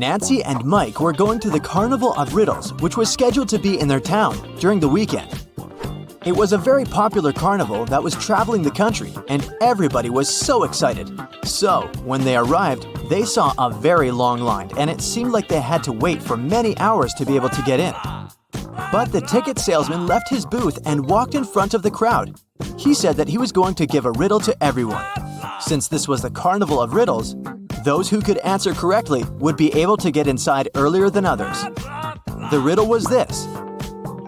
Nancy and Mike were going to the Carnival of Riddles, which was scheduled to be in their town during the weekend. It was a very popular carnival that was traveling the country, and everybody was so excited. So, when they arrived, they saw a very long line, and it seemed like they had to wait for many hours to be able to get in. But the ticket salesman left his booth and walked in front of the crowd. He said that he was going to give a riddle to everyone. Since this was the Carnival of Riddles, those who could answer correctly would be able to get inside earlier than others. The riddle was this: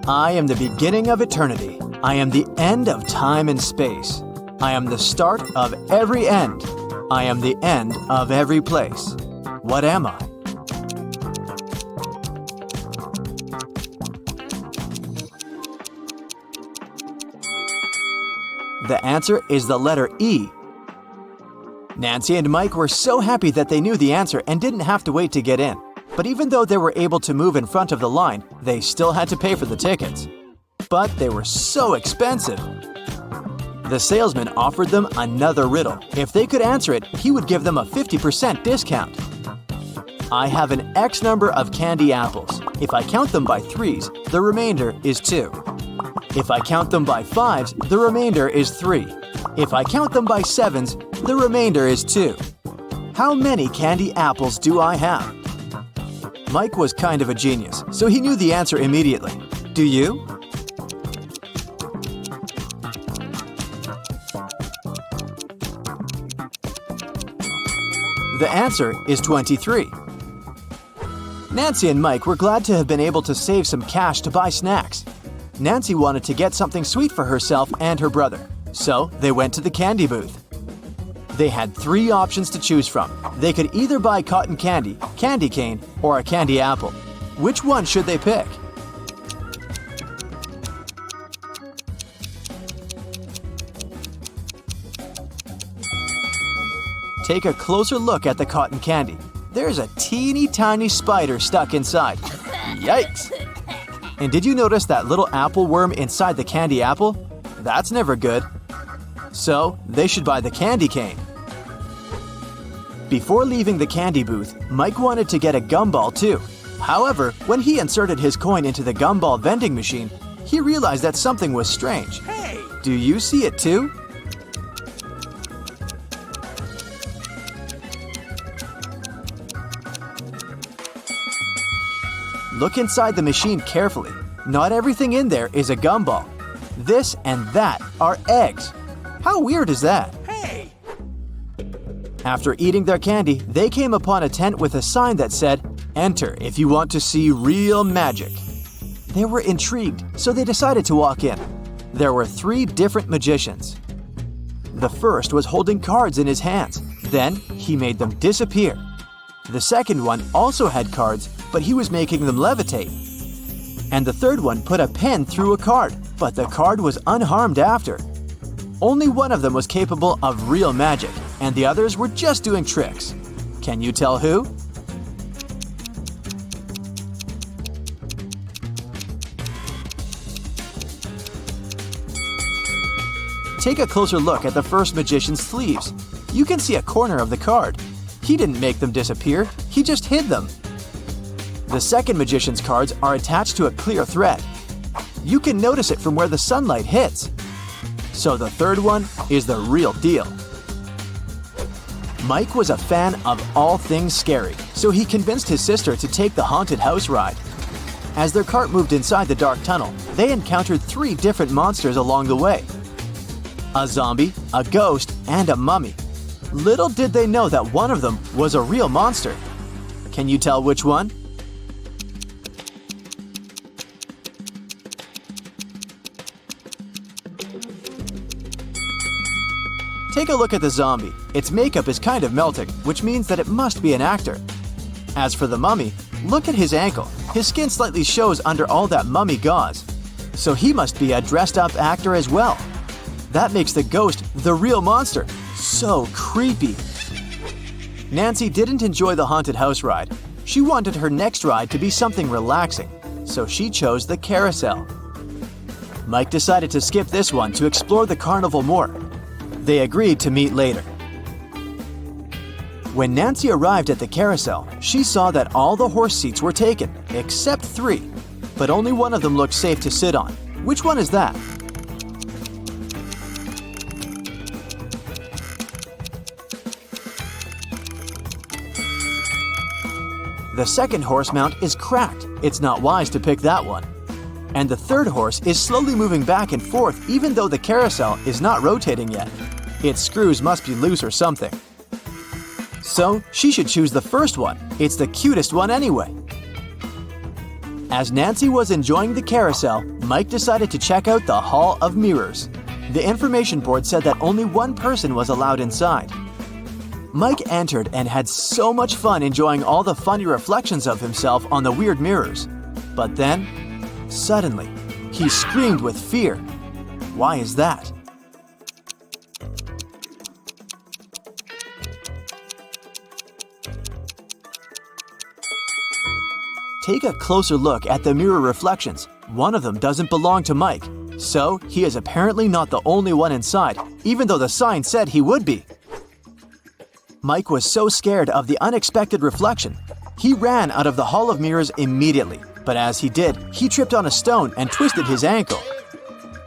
I am the beginning of eternity. I am the end of time and space. I am the start of every end. I am the end of every place. What am I? The answer is the letter E. Nancy and Mike were so happy that they knew the answer and didn't have to wait to get in. But even though they were able to move in front of the line, they still had to pay for the tickets. But they were so expensive. The salesman offered them another riddle. If they could answer it, he would give them a 50% discount. I have an X number of candy apples. If I count them by threes, the remainder is 2. If I count them by fives, the remainder is 3. If I count them by sevens, the remainder is 2. How many candy apples do I have? Mike was kind of a genius, so he knew the answer immediately. Do you? The answer is 23. Nancy and Mike were glad to have been able to save some cash to buy snacks. Nancy wanted to get something sweet for herself and her brother, so they went to the candy booth. They had 3 options to choose from. They could either buy cotton candy, candy cane, or a candy apple. Which one should they pick? Take a closer look at the cotton candy. There's a teeny tiny spider stuck inside. Yikes! And did you notice that little apple worm inside the candy apple? That's never good. So, they should buy the candy cane. Before leaving the candy booth, Mike wanted to get a gumball too. However, when he inserted his coin into the gumball vending machine, he realized that something was strange. Hey! Do you see it too? Look inside the machine carefully. Not everything in there is a gumball. This and that are eggs. How weird is that? Hey! After eating their candy, they came upon a tent with a sign that said, "Enter if you want to see real magic." They were intrigued, so they decided to walk in. There were 3 different magicians. The first was holding cards in his hands. Then he made them disappear. The second one also had cards, but he was making them levitate. And the third one put a pen through a card, but the card was unharmed after. Only one of them was capable of real magic, and the others were just doing tricks. Can you tell who? Take a closer look at the first magician's sleeves. You can see a corner of the card. He didn't make them disappear, he just hid them. The second magician's cards are attached to a clear thread. You can notice it from where the sunlight hits. So the third one is the real deal. Mike was a fan of all things scary, so he convinced his sister to take the haunted house ride. As their cart moved inside the dark tunnel, they encountered 3 different monsters along the way: a zombie, a ghost, and a mummy. Little did they know that one of them was a real monster. Can you tell which one? Take a look at the zombie. Its makeup is kind of melting, which means that it must be an actor. As for the mummy, look at his ankle. His skin slightly shows under all that mummy gauze. So he must be a dressed-up actor as well. That makes the ghost the real monster. So creepy. Nancy didn't enjoy the haunted house ride. She wanted her next ride to be something relaxing, so she chose the carousel. Mike decided to skip this one to explore the carnival more. They agreed to meet later. When Nancy arrived at the carousel, she saw that all the horse seats were taken, except 3. But only one of them looked safe to sit on. Which one is that? The second horse mount is cracked. It's not wise to pick that one. And the third horse is slowly moving back and forth even though the carousel is not rotating yet. Its screws must be loose or something. So she should choose the first one. It's the cutest one anyway. As Nancy was enjoying the carousel, Mike decided to check out the Hall of Mirrors. The information board said that only one person was allowed inside. Mike entered and had so much fun enjoying all the funny reflections of himself on the weird mirrors. But then, suddenly, he screamed with fear. Why is that? Take a closer look at the mirror reflections. One of them doesn't belong to Mike, so he is apparently not the only one inside, even though the sign said he would be. Mike was so scared of the unexpected reflection. He ran out of the Hall of Mirrors immediately, but as he did, he tripped on a stone and twisted his ankle.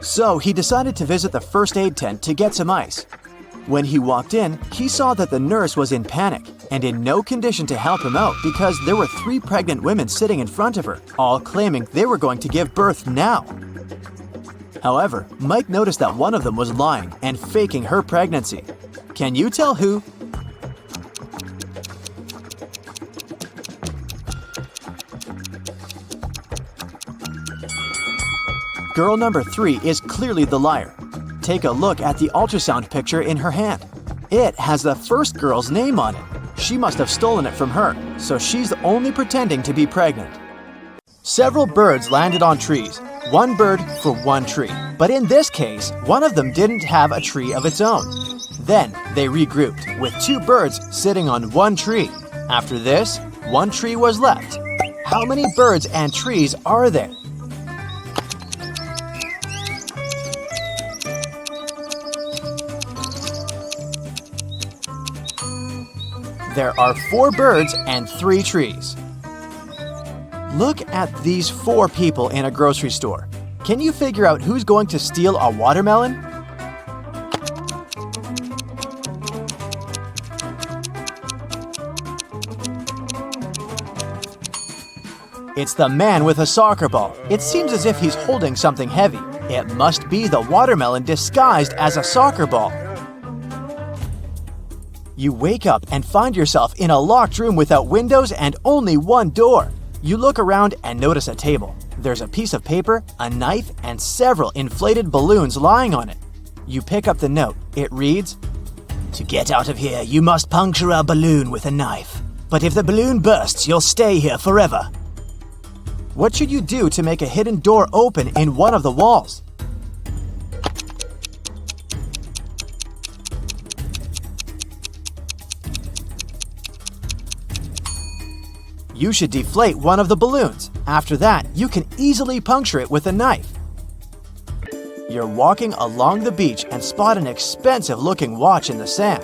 So he decided to visit the first aid tent to get some ice. When he walked in, he saw that the nurse was in panic and in no condition to help him out because there were 3 pregnant women sitting in front of her, all claiming they were going to give birth now. However, Mike noticed that one of them was lying and faking her pregnancy. Can you tell who? Girl number 3 is clearly the liar. Take a look at the ultrasound picture in her hand. It has the first girl's name on it. She must have stolen it from her, so she's only pretending to be pregnant. Several birds landed on trees. One bird for one tree. But in this case, one of them didn't have a tree of its own. Then they regrouped, with 2 birds sitting on one tree. After this, 1 tree was left. How many birds and trees are there? There are 4 birds and 3 trees. Look at these 4 people in a grocery store. Can you figure out who's going to steal a watermelon? It's the man with a soccer ball. It seems as if he's holding something heavy. It must be the watermelon disguised as a soccer ball. You wake up and find yourself in a locked room without windows and only one door. You look around and notice a table. There's a piece of paper, a knife, and several inflated balloons lying on it. You pick up the note. It reads, "To get out of here, you must puncture a balloon with a knife. But if the balloon bursts, you'll stay here forever." What should you do to make a hidden door open in one of the walls? You should deflate one of the balloons. After that, you can easily puncture it with a knife. You're walking along the beach and spot an expensive-looking watch in the sand.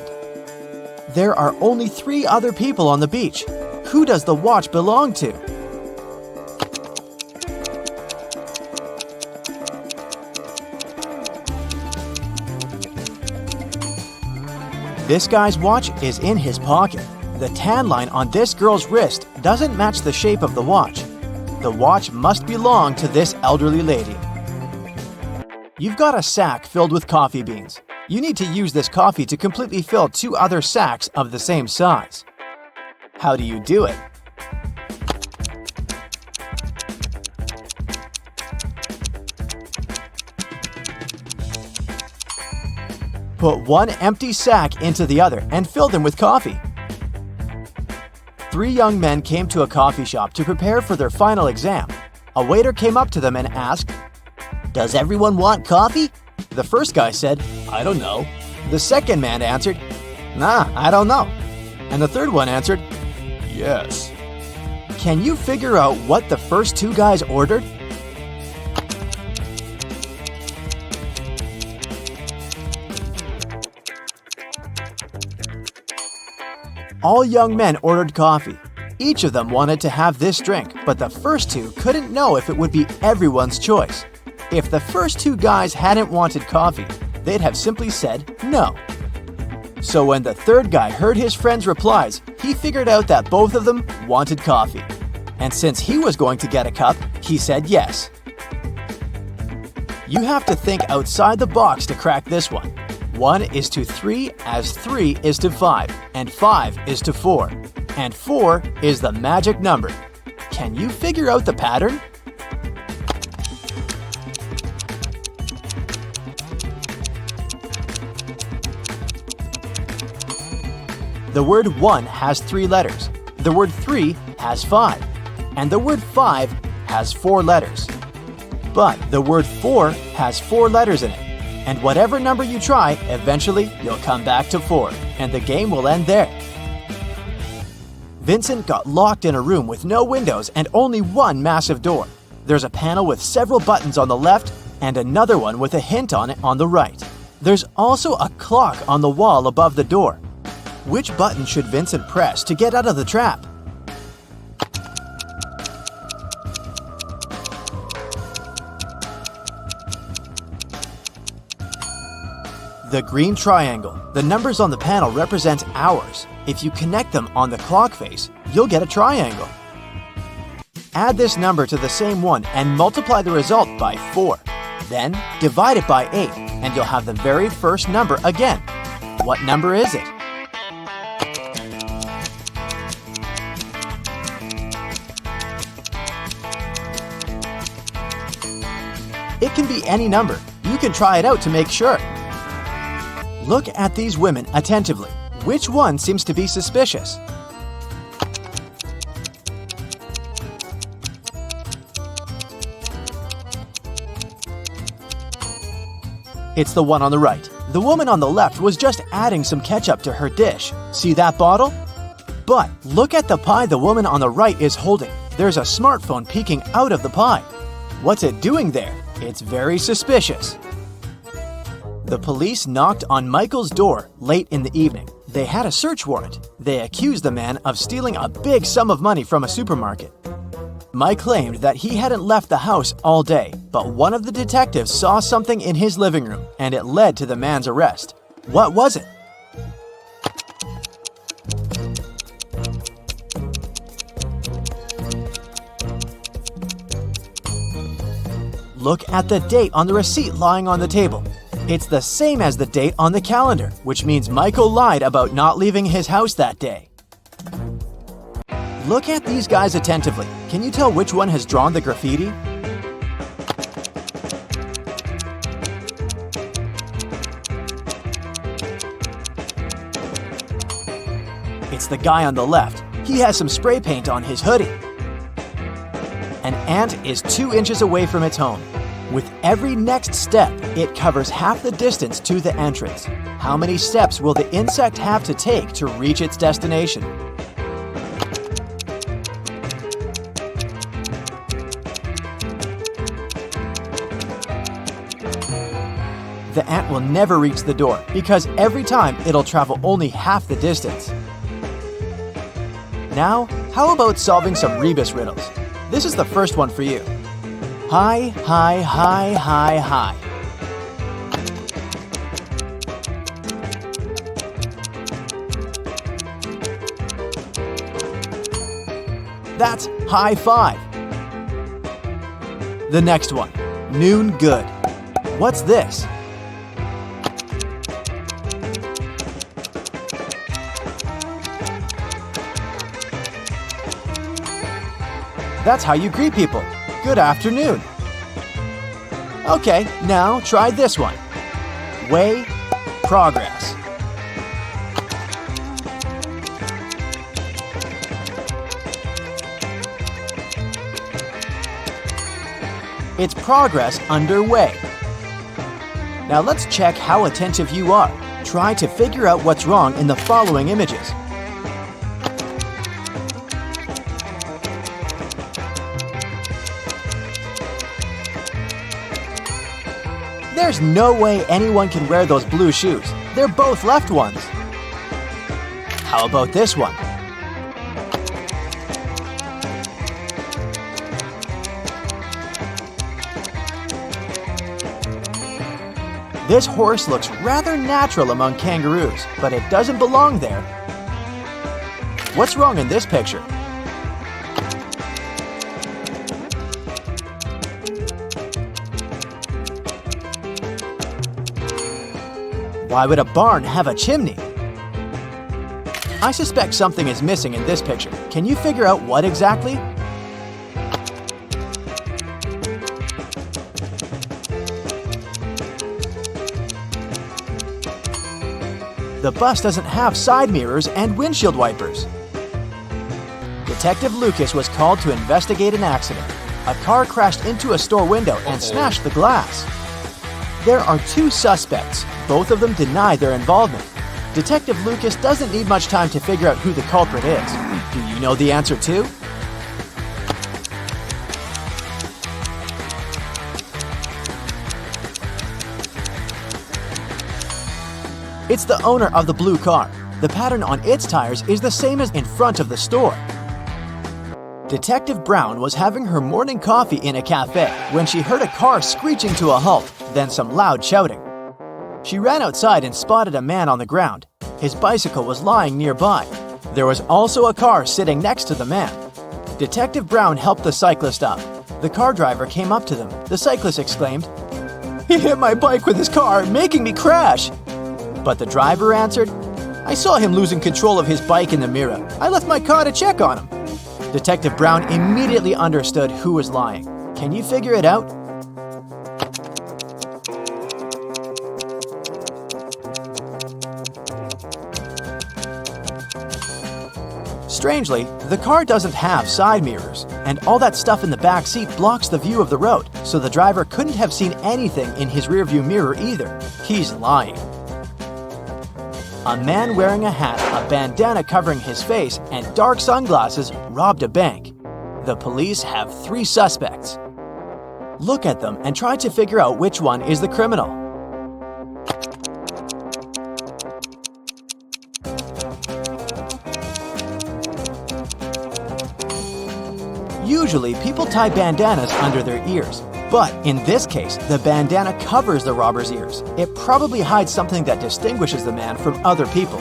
There are only 3 other people on the beach. Who does the watch belong to? This guy's watch is in his pocket. The tan line on this girl's wrist doesn't match the shape of the watch. The watch must belong to this elderly lady. You've got a sack filled with coffee beans. You need to use this coffee to completely fill 2 other sacks of the same size. How do you do it? Put one empty sack into the other and fill them with coffee. 3 young men came to a coffee shop to prepare for their final exam. A waiter came up to them and asked, "Does everyone want coffee?" The first guy said, "I don't know." The second man answered, "Nah, I don't know." And the third one answered, "Yes." Can you figure out what the first 2 guys ordered? All young men ordered coffee. Each of them wanted to have this drink, but the first two couldn't know if it would be everyone's choice. If the first two guys hadn't wanted coffee, they'd have simply said no. So when the third guy heard his friend's replies, he figured out that both of them wanted coffee. And since he was going to get a cup, he said yes. You have to think outside the box to crack this one. 1 is to 3 as 3 is to 5, and 5 is to 4. And 4 is the magic number. Can you figure out the pattern? The word 1 has 3 letters, the word 3 has 5, and the word 5 has 4 letters. But the word 4 has 4 letters in it, and whatever number you try, eventually you'll come back to 4, and the game will end there. Vincent got locked in a room with no windows and only one massive door. There's a panel with several buttons on the left and another one with a hint on it on the right. There's also a clock on the wall above the door. Which button should Vincent press to get out of the trap? The green triangle. The numbers on the panel represent hours. If you connect them on the clock face, you'll get a triangle. Add this number to the same one and multiply the result by 4. Then divide it by 8 and you'll have the very first number again. What number is it? It can be any number. You can try it out to make sure. Look at these women attentively. Which one seems to be suspicious? It's the one on the right. The woman on the left was just adding some ketchup to her dish. See that bottle? But look at the pie the woman on the right is holding. There's a smartphone peeking out of the pie. What's it doing there? It's very suspicious. The police knocked on Michael's door late in the evening. They had a search warrant. They accused the man of stealing a big sum of money from a supermarket. Mike claimed that he hadn't left the house all day, but one of the detectives saw something in his living room, and it led to the man's arrest. What was it? Look at the date on the receipt lying on the table. It's the same as the date on the calendar, which means Michael lied about not leaving his house that day. Look at these guys attentively. Can you tell which one has drawn the graffiti? It's the guy on the left. He has some spray paint on his hoodie. An ant is 2 inches away from its home. With every next step, it covers half the distance to the entrance. How many steps will the insect have to take to reach its destination? The ant will never reach the door because every time it'll travel only half the distance. Now, how about solving some rebus riddles? This is the first one for you. High, high, high, high, high. That's high five. The next one, noon good. What's this? That's how you greet people. Good afternoon. Okay, now try this one. Way, progress. It's progress underway. Now let's check how attentive you are. Try to figure out what's wrong in the following images. There's no way anyone can wear those blue shoes. They're both left ones. How about this one? This horse looks rather natural among kangaroos, but it doesn't belong there. What's wrong in this picture? Why would a barn have a chimney? I suspect something is missing in this picture. Can you figure out what exactly? The bus doesn't have side mirrors and windshield wipers. Detective Lucas was called to investigate an accident. A car crashed into a store window and smashed the glass. There are two suspects. Both of them deny their involvement. Detective Lucas doesn't need much time to figure out who the culprit is. Do you know the answer too? It's the owner of the blue car. The pattern on its tires is the same as in front of the store. Detective Brown was having her morning coffee in a cafe when she heard a car screeching to a halt, then some loud shouting. She ran outside and spotted a man on the ground. His bicycle was lying nearby. There was also a car sitting next to the man. Detective Brown helped the cyclist up. The car driver came up to them. The cyclist exclaimed, "He hit my bike with his car, making me crash!" But the driver answered, "I saw him losing control of his bike in the mirror. I left my car to check on him." Detective Brown immediately understood who was lying. Can you figure it out? Strangely, the car doesn't have side mirrors, and all that stuff in the back seat blocks the view of the road, so the driver couldn't have seen anything in his rearview mirror either. He's lying. A man wearing a hat, a bandana covering his face, and dark sunglasses robbed a bank. The police have 3 suspects. Look at them and try to figure out which one is the criminal. Usually, people tie bandanas under their ears. But in this case, the bandana covers the robber's ears. It probably hides something that distinguishes the man from other people.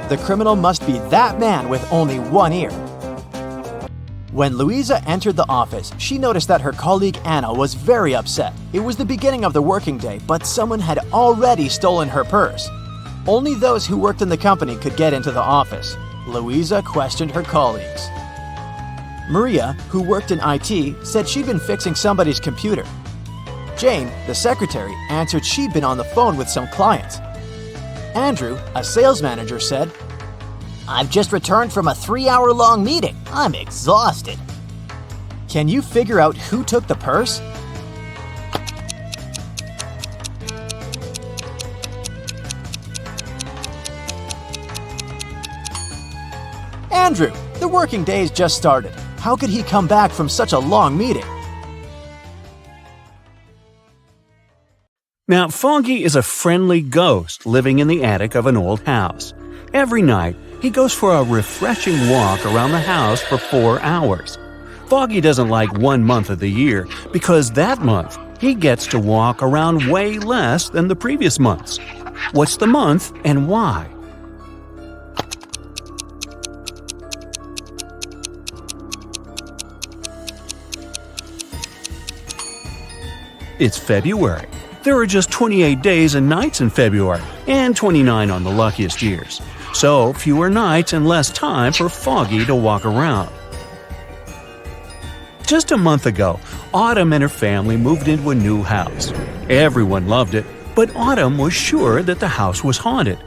The criminal must be that man with only one ear. When Louisa entered the office, she noticed that her colleague Anna was very upset. It was the beginning of the working day, but someone had already stolen her purse. Only those who worked in the company could get into the office. Louisa questioned her colleagues. Maria, who worked in IT, said she'd been fixing somebody's computer. Jane, the secretary, answered she'd been on the phone with some clients. Andrew, a sales manager, said, "I've just returned from a 3-hour-long meeting. I'm exhausted." Can you figure out who took the purse? Andrew, the working day's just started. How could he come back from such a long meeting? Now, Foggy is a friendly ghost living in the attic of an old house. Every night, he goes for a refreshing walk around the house for 4 hours. Foggy doesn't like 1 month of the year because that month he gets to walk around way less than the previous months. What's the month and why? It's February. There are just 28 days and nights in February, and 29 on the luckiest years. So, fewer nights and less time for Foggy to walk around. Just a month ago, Autumn and her family moved into a new house. Everyone loved it, but Autumn was sure that the house was haunted.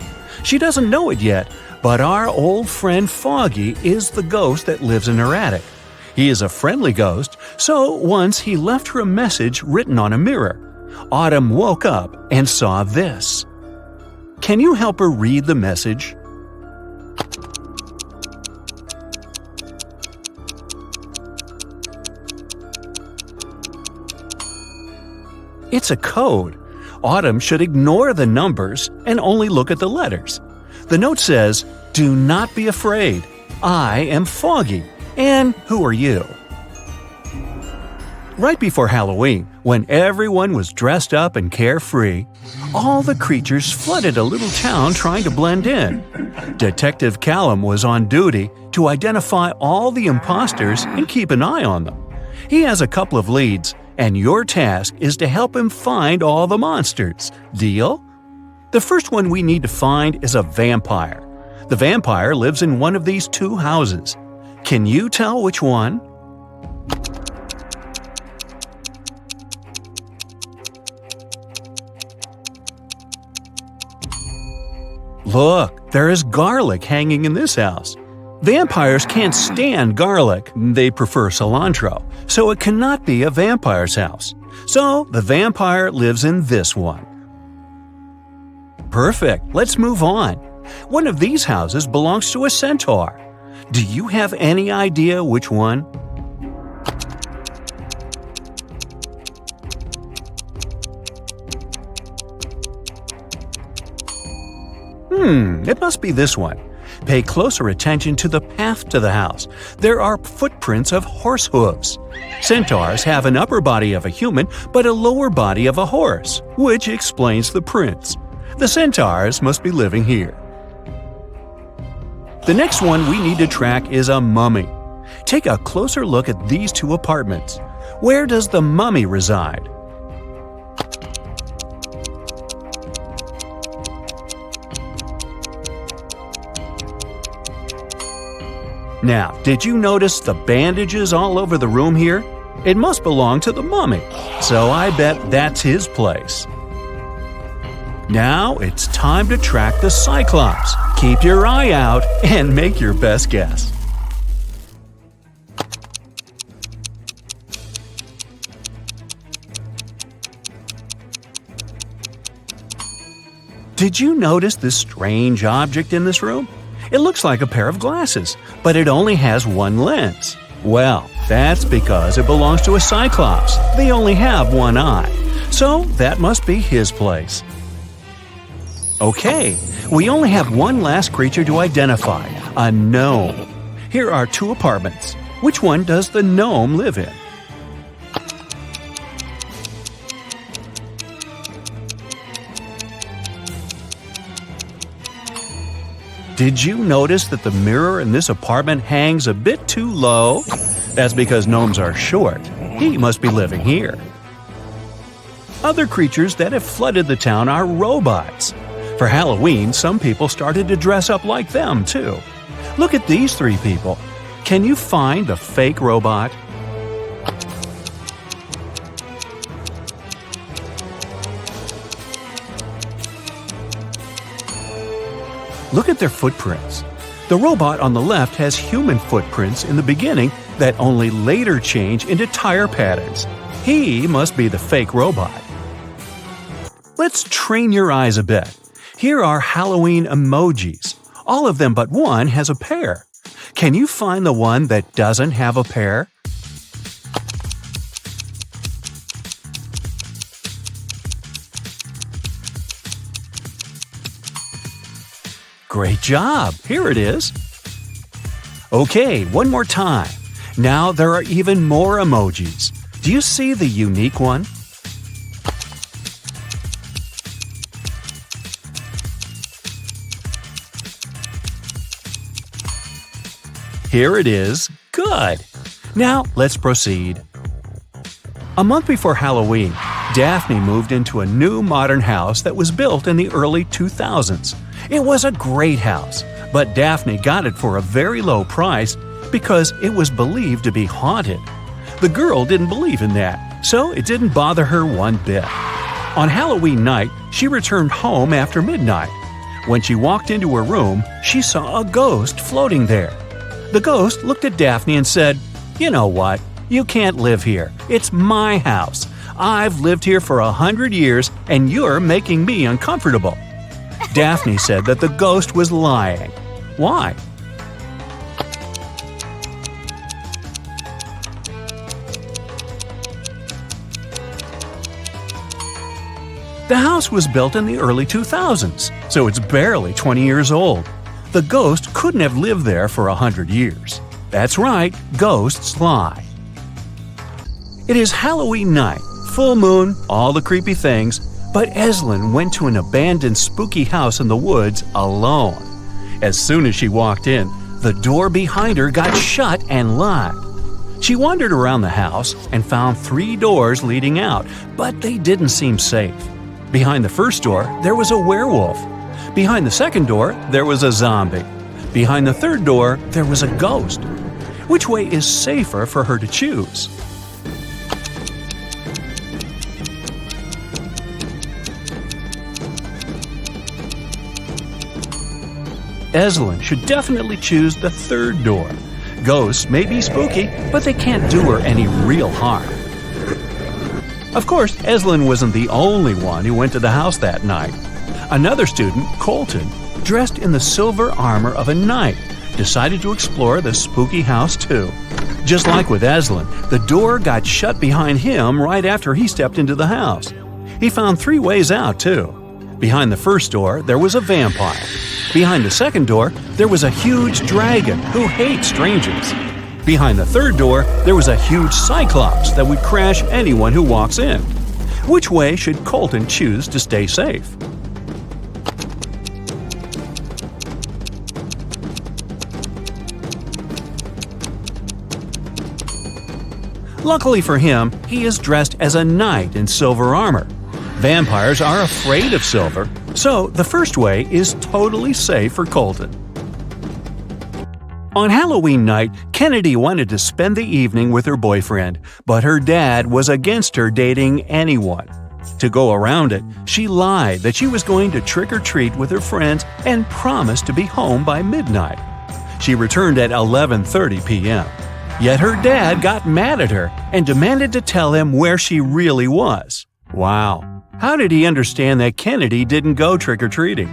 She doesn't know it yet, but our old friend Foggy is the ghost that lives in her attic. He is a friendly ghost, so once he left her a message written on a mirror. Autumn woke up and saw this. Can you help her read the message? It's a code. Autumn should ignore the numbers and only look at the letters. The note says, Do not be afraid. I am Foggy. And who are you? Right before Halloween, when everyone was dressed up and carefree, all the creatures flooded a little town trying to blend in. Detective Callum was on duty to identify all the imposters and keep an eye on them. He has a couple of leads, and your task is to help him find all the monsters. Deal? The first one we need to find is a vampire. The vampire lives in one of these two houses. Can you tell which one? Look, there is garlic hanging in this house. Vampires can't stand garlic, they prefer cilantro, so it cannot be a vampire's house. So the vampire lives in this one. Perfect, let's move on. One of these houses belongs to a centaur. Do you have any idea which one? It must be this one. Pay closer attention to the path to the house. There are footprints of horse hooves. Centaurs have an upper body of a human, but a lower body of a horse, which explains the prints. The centaurs must be living here. The next one we need to track is a mummy. Take a closer look at these two apartments. Where does the mummy reside? Now, did you notice the bandages all over the room here? It must belong to the mummy, so I bet that's his place. Now it's time to track the Cyclops. Keep your eye out and make your best guess. Did you notice this strange object in this room? It looks like a pair of glasses, but it only has one lens. Well, that's because it belongs to a Cyclops. They only have one eye. So that must be his place. Okay, we only have one last creature to identify, a gnome. Here are two apartments. Which one does the gnome live in? Did you notice that the mirror in this apartment hangs a bit too low? That's because gnomes are short. He must be living here. Other creatures that have flooded the town are robots. For Halloween, some people started to dress up like them, too. Look at these three people. Can you find the fake robot? Look at their footprints. The robot on the left has human footprints in the beginning that only later change into tire patterns. He must be the fake robot. Let's train your eyes a bit. Here are Halloween emojis. All of them but one has a pair. Can you find the one that doesn't have a pair? Great job! Here it is. Okay, one more time. Now there are even more emojis. Do you see the unique one? Here it is. Good! Now let's proceed. A month before Halloween, Daphne moved into a new modern house that was built in the early 2000s. It was a great house, but Daphne got it for a very low price because it was believed to be haunted. The girl didn't believe in that, so it didn't bother her one bit. On Halloween night, she returned home after midnight. When she walked into her room, she saw a ghost floating there. The ghost looked at Daphne and said, "You know what? You can't live here. It's my house. I've lived here for 100 years, and you're making me uncomfortable." Daphne said that the ghost was lying. Why? The house was built in the early 2000s, so it's barely 20 years old. The ghost couldn't have lived there for 100 years. That's right, ghosts lie. It is Halloween night, full moon, all the creepy things, but Eslyn went to an abandoned spooky house in the woods alone. As soon as she walked in, the door behind her got shut and locked. She wandered around the house and found 3 doors leading out, but they didn't seem safe. Behind the first door, there was a werewolf. Behind the second door, there was a zombie. Behind the third door, there was a ghost. Which way is safer for her to choose? Eslyn should definitely choose the third door. Ghosts may be spooky, but they can't do her any real harm. Of course, Eslyn wasn't the only one who went to the house that night. Another student, Colton, dressed in the silver armor of a knight, decided to explore the spooky house too. Just like with Eslyn, the door got shut behind him right after he stepped into the house. He found 3 ways out too. Behind the first door, there was a vampire. Behind the second door, there was a huge dragon who hates strangers. Behind the third door, there was a huge cyclops that would crash anyone who walks in. Which way should Colton choose to stay safe? Luckily for him, he is dressed as a knight in silver armor. Vampires are afraid of silver, so the first way is totally safe for Colton. On Halloween night, Kennedy wanted to spend the evening with her boyfriend, but her dad was against her dating anyone. To go around it, she lied that she was going to trick-or-treat with her friends and promised to be home by midnight. She returned at 11:30 p.m. Yet her dad got mad at her and demanded to tell him where she really was. Wow! How did he understand that Kennedy didn't go trick-or-treating?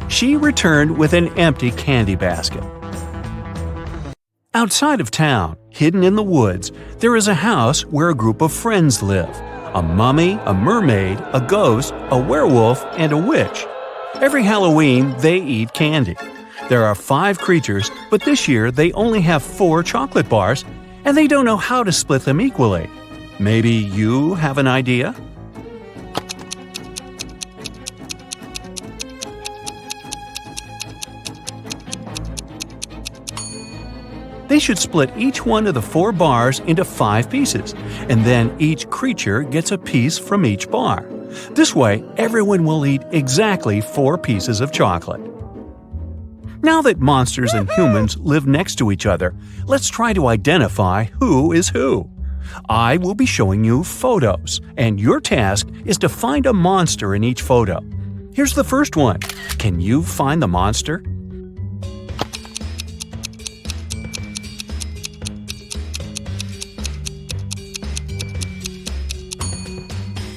She returned with an empty candy basket. Outside of town, hidden in the woods, there is a house where a group of friends live. A mummy, a mermaid, a ghost, a werewolf, and a witch. Every Halloween, they eat candy. There are 5 creatures, but this year they only have 4 chocolate bars, and they don't know how to split them equally. Maybe you have an idea? They should split each one of the 4 bars into 5 pieces, and then each creature gets a piece from each bar. This way, everyone will eat exactly 4 pieces of chocolate. Now that monsters and humans live next to each other, let's try to identify who is who. I will be showing you photos, and your task is to find a monster in each photo. Here's the first one. Can you find the monster?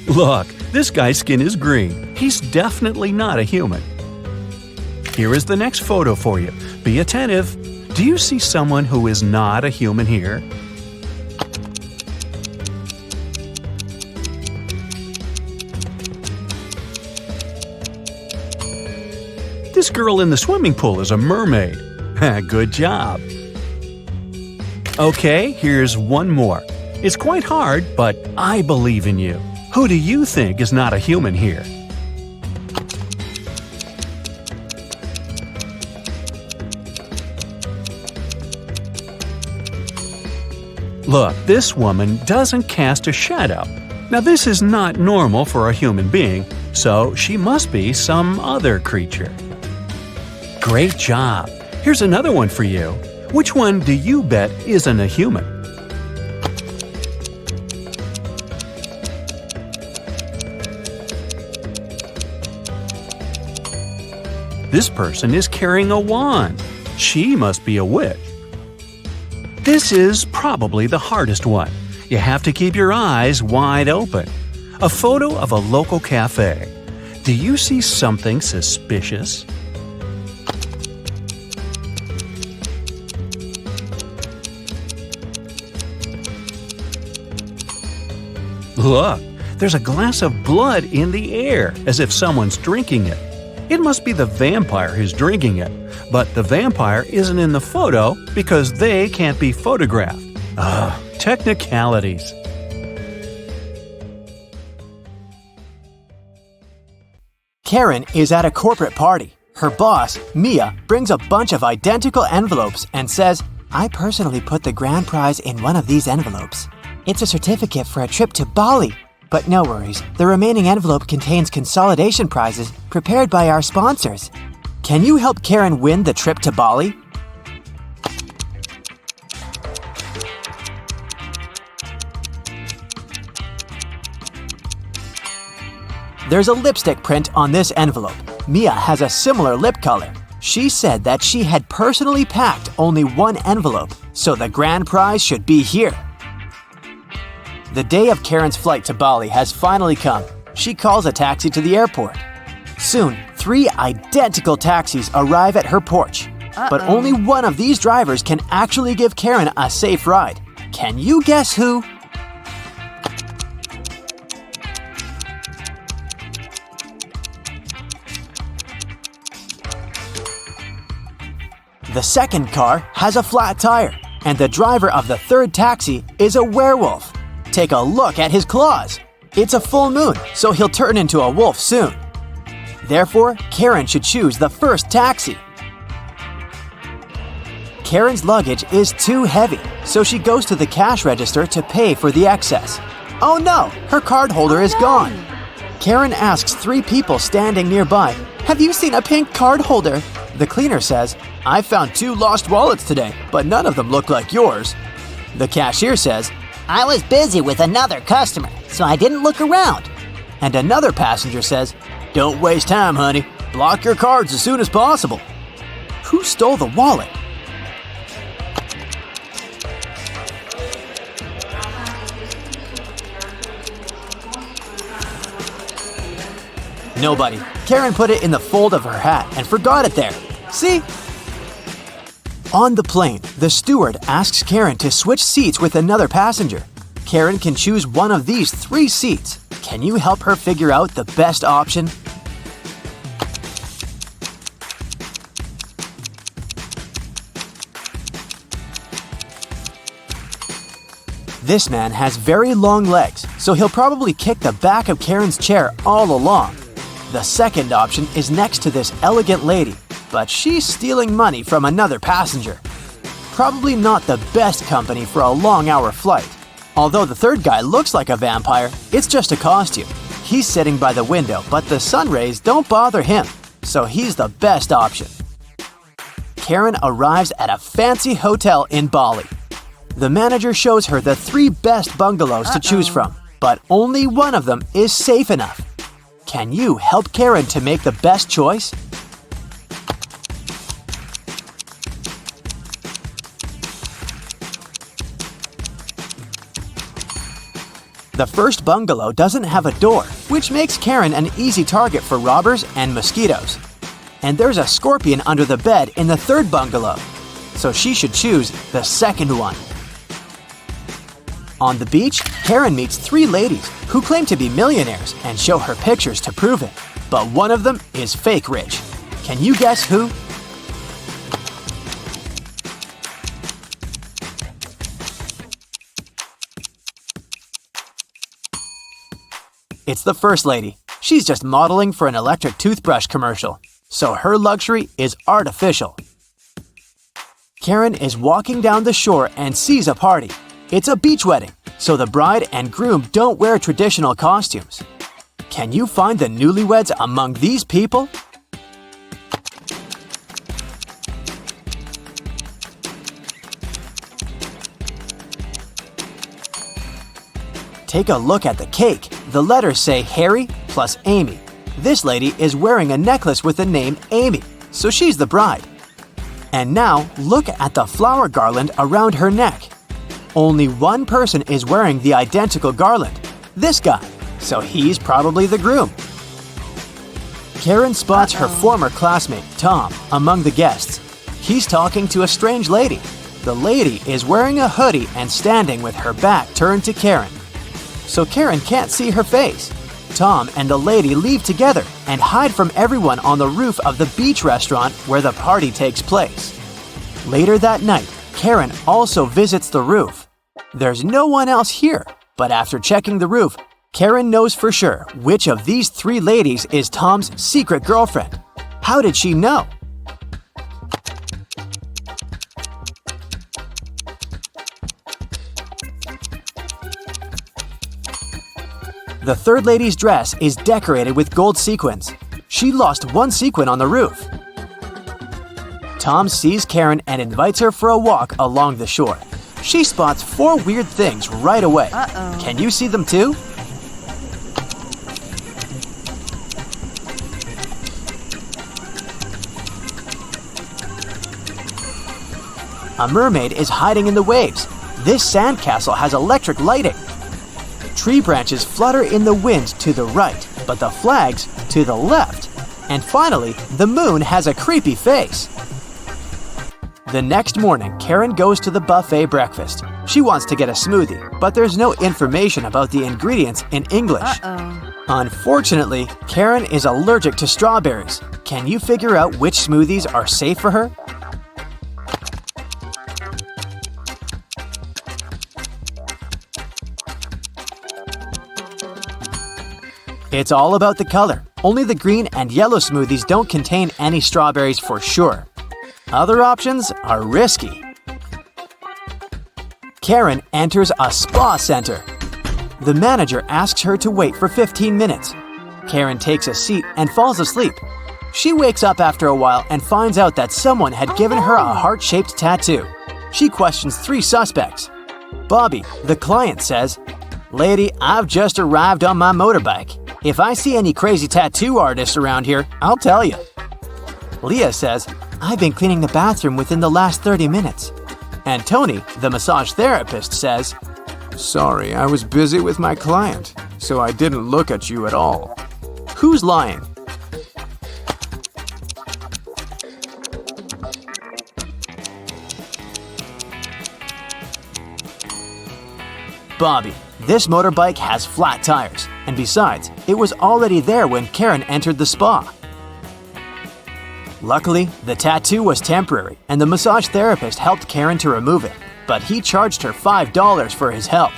Look, this guy's skin is green. He's definitely not a human. Here is the next photo for you. Be attentive. Do you see someone who is not a human here? This girl in the swimming pool is a mermaid. Good job. Okay, here's one more. It's quite hard, but I believe in you. Who do you think is not a human here? Look, this woman doesn't cast a shadow. Now this is not normal for a human being, so she must be some other creature. Great job! Here's another one for you. Which one do you bet isn't a human? This person is carrying a wand. She must be a witch. This is probably the hardest one. You have to keep your eyes wide open. A photo of a local cafe. Do you see something suspicious? Look, there's a glass of blood in the air, as if someone's drinking it. It must be the vampire who's drinking it, but the vampire isn't in the photo because they can't be photographed. Technicalities. Karen is at a corporate party. Her boss, Mia, brings a bunch of identical envelopes and says, "I personally put the grand prize in one of these envelopes. It's a certificate for a trip to Bali. But no worries, the remaining envelope contains consolidation prizes prepared by our sponsors. Can you help Karen win the trip to Bali?" There's a lipstick print on this envelope. Mia has a similar lip color. She said that she had personally packed only one envelope, so the grand prize should be here. The day of Karen's flight to Bali has finally come. She calls a taxi to the airport. Soon, 3 identical taxis arrive at her porch. But only one of these drivers can actually give Karen a safe ride. Can you guess who? The second car has a flat tire, and the driver of the third taxi is a werewolf. Take a look at his claws. It's a full moon, so he'll turn into a wolf soon. Therefore, Karen should choose the first taxi. Karen's luggage is too heavy, so she goes to the cash register to pay for the excess. Oh no, her card holder is gone. Karen asks 3 people standing nearby, "Have you seen a pink card holder?" The cleaner says, "I found 2 lost wallets today, but none of them look like yours." The cashier says, "I was busy with another customer, so I didn't look around." and another passenger says, "Don't waste time, honey. Block your cards as soon as possible." Who stole the wallet? Nobody. Karen put it in the fold of her hat and forgot it there. See? On the plane, the steward asks Karen to switch seats with another passenger. Karen can choose one of these 3 seats. Can you help her figure out the best option? This man has very long legs, so he'll probably kick the back of Karen's chair all along. The second option is next to this elegant lady, but she's stealing money from another passenger. Probably not the best company for a long-hour flight. Although the third guy looks like a vampire, it's just a costume. He's sitting by the window, but the sun rays don't bother him, so he's the best option. Karen arrives at a fancy hotel in Bali. The manager shows her the 3 best bungalows to choose from, but only one of them is safe enough. Can you help Karen to make the best choice? The first bungalow doesn't have a door, which makes Karen an easy target for robbers and mosquitoes. And there's a scorpion under the bed in the third bungalow, so she should choose the second one. On the beach, Karen meets 3 ladies who claim to be millionaires and show her pictures to prove it. But one of them is fake rich. Can you guess who? It's the first lady. She's just modeling for an electric toothbrush commercial, so her luxury is artificial. Karen is walking down the shore and sees a party. It's a beach wedding, so the bride and groom don't wear traditional costumes. Can you find the newlyweds among these people? Take a look at the cake. The letters say Harry plus Amy. This lady is wearing a necklace with the name Amy, so she's the bride. And now, look at the flower garland around her neck. Only one person is wearing the identical garland, this guy, so he's probably the groom. Karen spots her former classmate, Tom, among the guests. He's talking to a strange lady. The lady is wearing a hoodie and standing with her back turned to Karen. so Karen can't see her face. Tom and the lady leave together and hide from everyone on the roof of the beach restaurant where the party takes place. Later that night, Karen also visits the roof. There's no one else here, but after checking the roof, Karen knows for sure which of these three ladies is Tom's secret girlfriend. How did she know? The third lady's dress is decorated with gold sequins. She lost one sequin on the roof. Tom sees Karen and invites her for a walk along the shore. She spots four weird things right away. Can you see them too? A mermaid is hiding in the waves. This sandcastle has electric lighting. Tree branches flutter in the wind to the right, but the flags to the left. And finally, the moon has a creepy face. The next morning, Karen goes to the buffet breakfast. She wants to get a smoothie, but there's no information about the ingredients in English. Unfortunately, Karen is allergic to strawberries. Can you figure out which smoothies are safe for her? It's all about the color. Only the green and yellow smoothies don't contain any strawberries for sure. Other options are risky. Karen enters a spa center. The manager asks her to wait for 15 minutes. Karen takes a seat and falls asleep. She wakes up after a while and finds out that someone had given her a heart-shaped tattoo. She questions three suspects. Bobby, the client, says, "Lady, I've just arrived on my motorbike. If I see any crazy tattoo artists around here, I'll tell you." Leah says, "I've been cleaning the bathroom within the last 30 minutes. And Tony, the massage therapist, says, "Sorry, I was busy with my client, so I didn't look at you at all." Who's lying? Bobby. This motorbike has flat tires, and besides, it was already there when Karen entered the spa. Luckily, the tattoo was temporary, and the massage therapist helped Karen to remove it, but he charged her $5 for his help.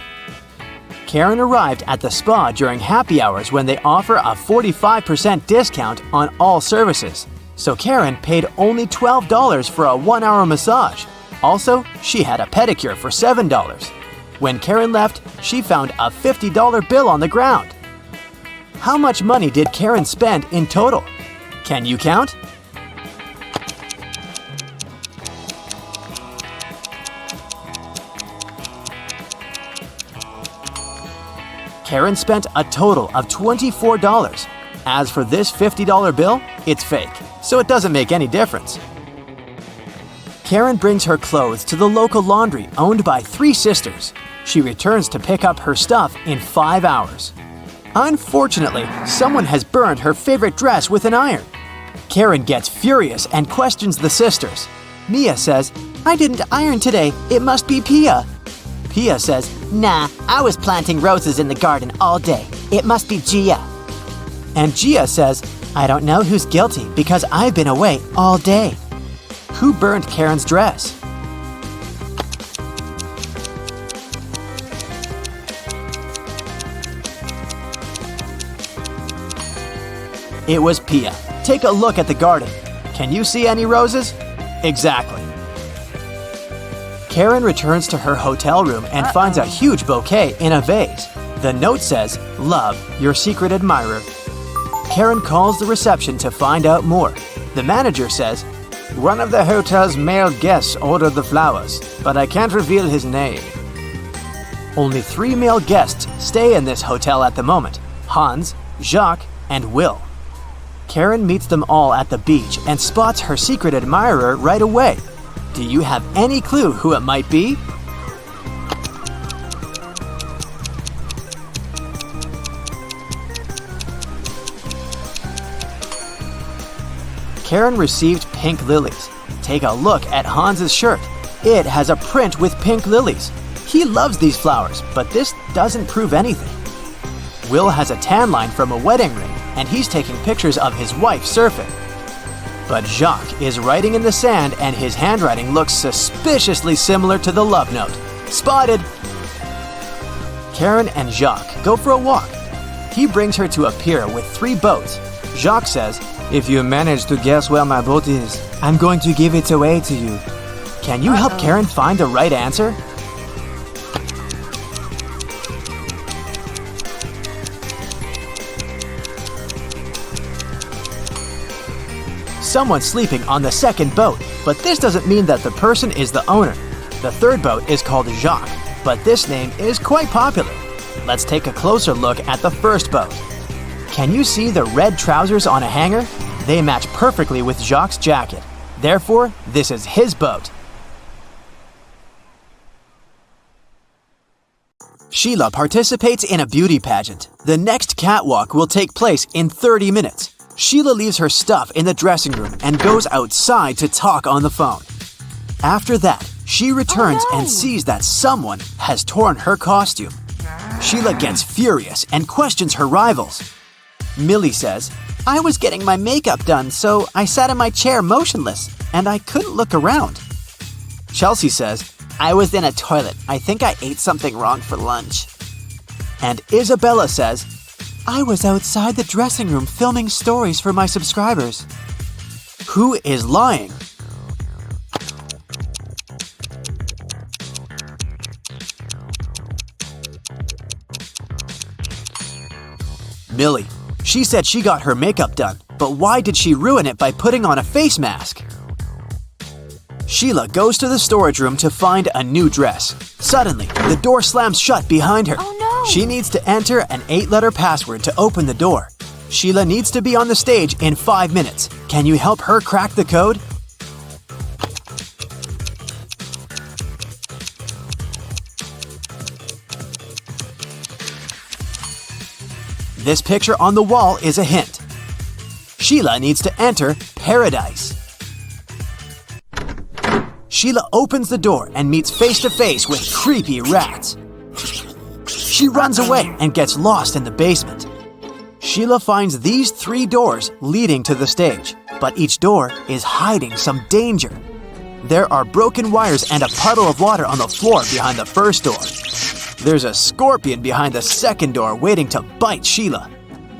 Karen arrived at the spa during happy hours when they offer a 45% discount on all services, so Karen paid only $12 for a 1-hour massage. Also, she had a pedicure for $7. When Karen left, she found a $50 bill on the ground. How much money did Karen spend in total? Can you count? Karen spent a total of $24. As for this $50 bill, it's fake, so it doesn't make any difference. Karen brings her clothes to the local laundry owned by three sisters. She returns to pick up her stuff in 5 hours. Unfortunately, someone has burned her favorite dress with an iron. Karen gets furious and questions the sisters. Mia says, "I didn't iron today. It must be Pia." Pia says, "Nah, I was planting roses in the garden all day. It must be Gia." And Gia says, "I don't know who's guilty because I've been away all day." Who burned Karen's dress? It was Pia. Take a look at the garden. Can you see any roses? Exactly. Karen returns to her hotel room and finds a huge bouquet in a vase. The note says, "Love, your secret admirer." Karen calls the reception to find out more. The manager says, "One of the hotel's male guests ordered the flowers, but I can't reveal his name." Only 3 male guests stay in this hotel at the moment: Hans, Jacques, and Will. Karen meets them all at the beach and spots her secret admirer right away. Do you have any clue who it might be? Karen received pink lilies. Take a look at Hans's shirt. It has a print with pink lilies. He loves these flowers, but this doesn't prove anything. Will has a tan line from a wedding ring, and he's taking pictures of his wife surfing. But Jacques is writing in the sand, and his handwriting looks suspiciously similar to the love note. Spotted! Karen and Jacques go for a walk. He brings her to a pier with 3 boats. Jacques says, "If you manage to guess where my boat is, I'm going to give it away to you." Can you help Karen find the right answer? Someone's sleeping on the second boat, but this doesn't mean that the person is the owner. The third boat is called Jacques, but this name is quite popular. Let's take a closer look at the first boat. Can you see the red trousers on a hanger? They match perfectly with Jacques' jacket. Therefore, this is his boat. Sheila participates in a beauty pageant. The next catwalk will take place in 30 minutes. Sheila leaves her stuff in the dressing room and goes outside to talk on the phone. After that, she returns and sees that someone has torn her costume. Sheila gets furious and questions her rivals. Millie says, "I was getting my makeup done, so I sat in my chair motionless, and I couldn't look around." Chelsea says, "I was in a toilet. I think I ate something wrong for lunch." And Isabella says, "I was outside the dressing room filming stories for my subscribers." Who is lying? Millie. She said she got her makeup done, but why did she ruin it by putting on a face mask? Sheila goes to the storage room to find a new dress. Suddenly, the door slams shut behind her. Oh no! She needs to enter an 8-letter password to open the door. Sheila needs to be on the stage in 5 minutes. Can you help her crack the code? This picture on the wall is a hint. Sheila needs to enter paradise. Sheila opens the door and meets face to face with creepy rats. She runs away and gets lost in the basement. Sheila finds these 3 doors leading to the stage, but each door is hiding some danger. There are broken wires and a puddle of water on the floor behind the first door. There's a scorpion behind the second door waiting to bite Sheila.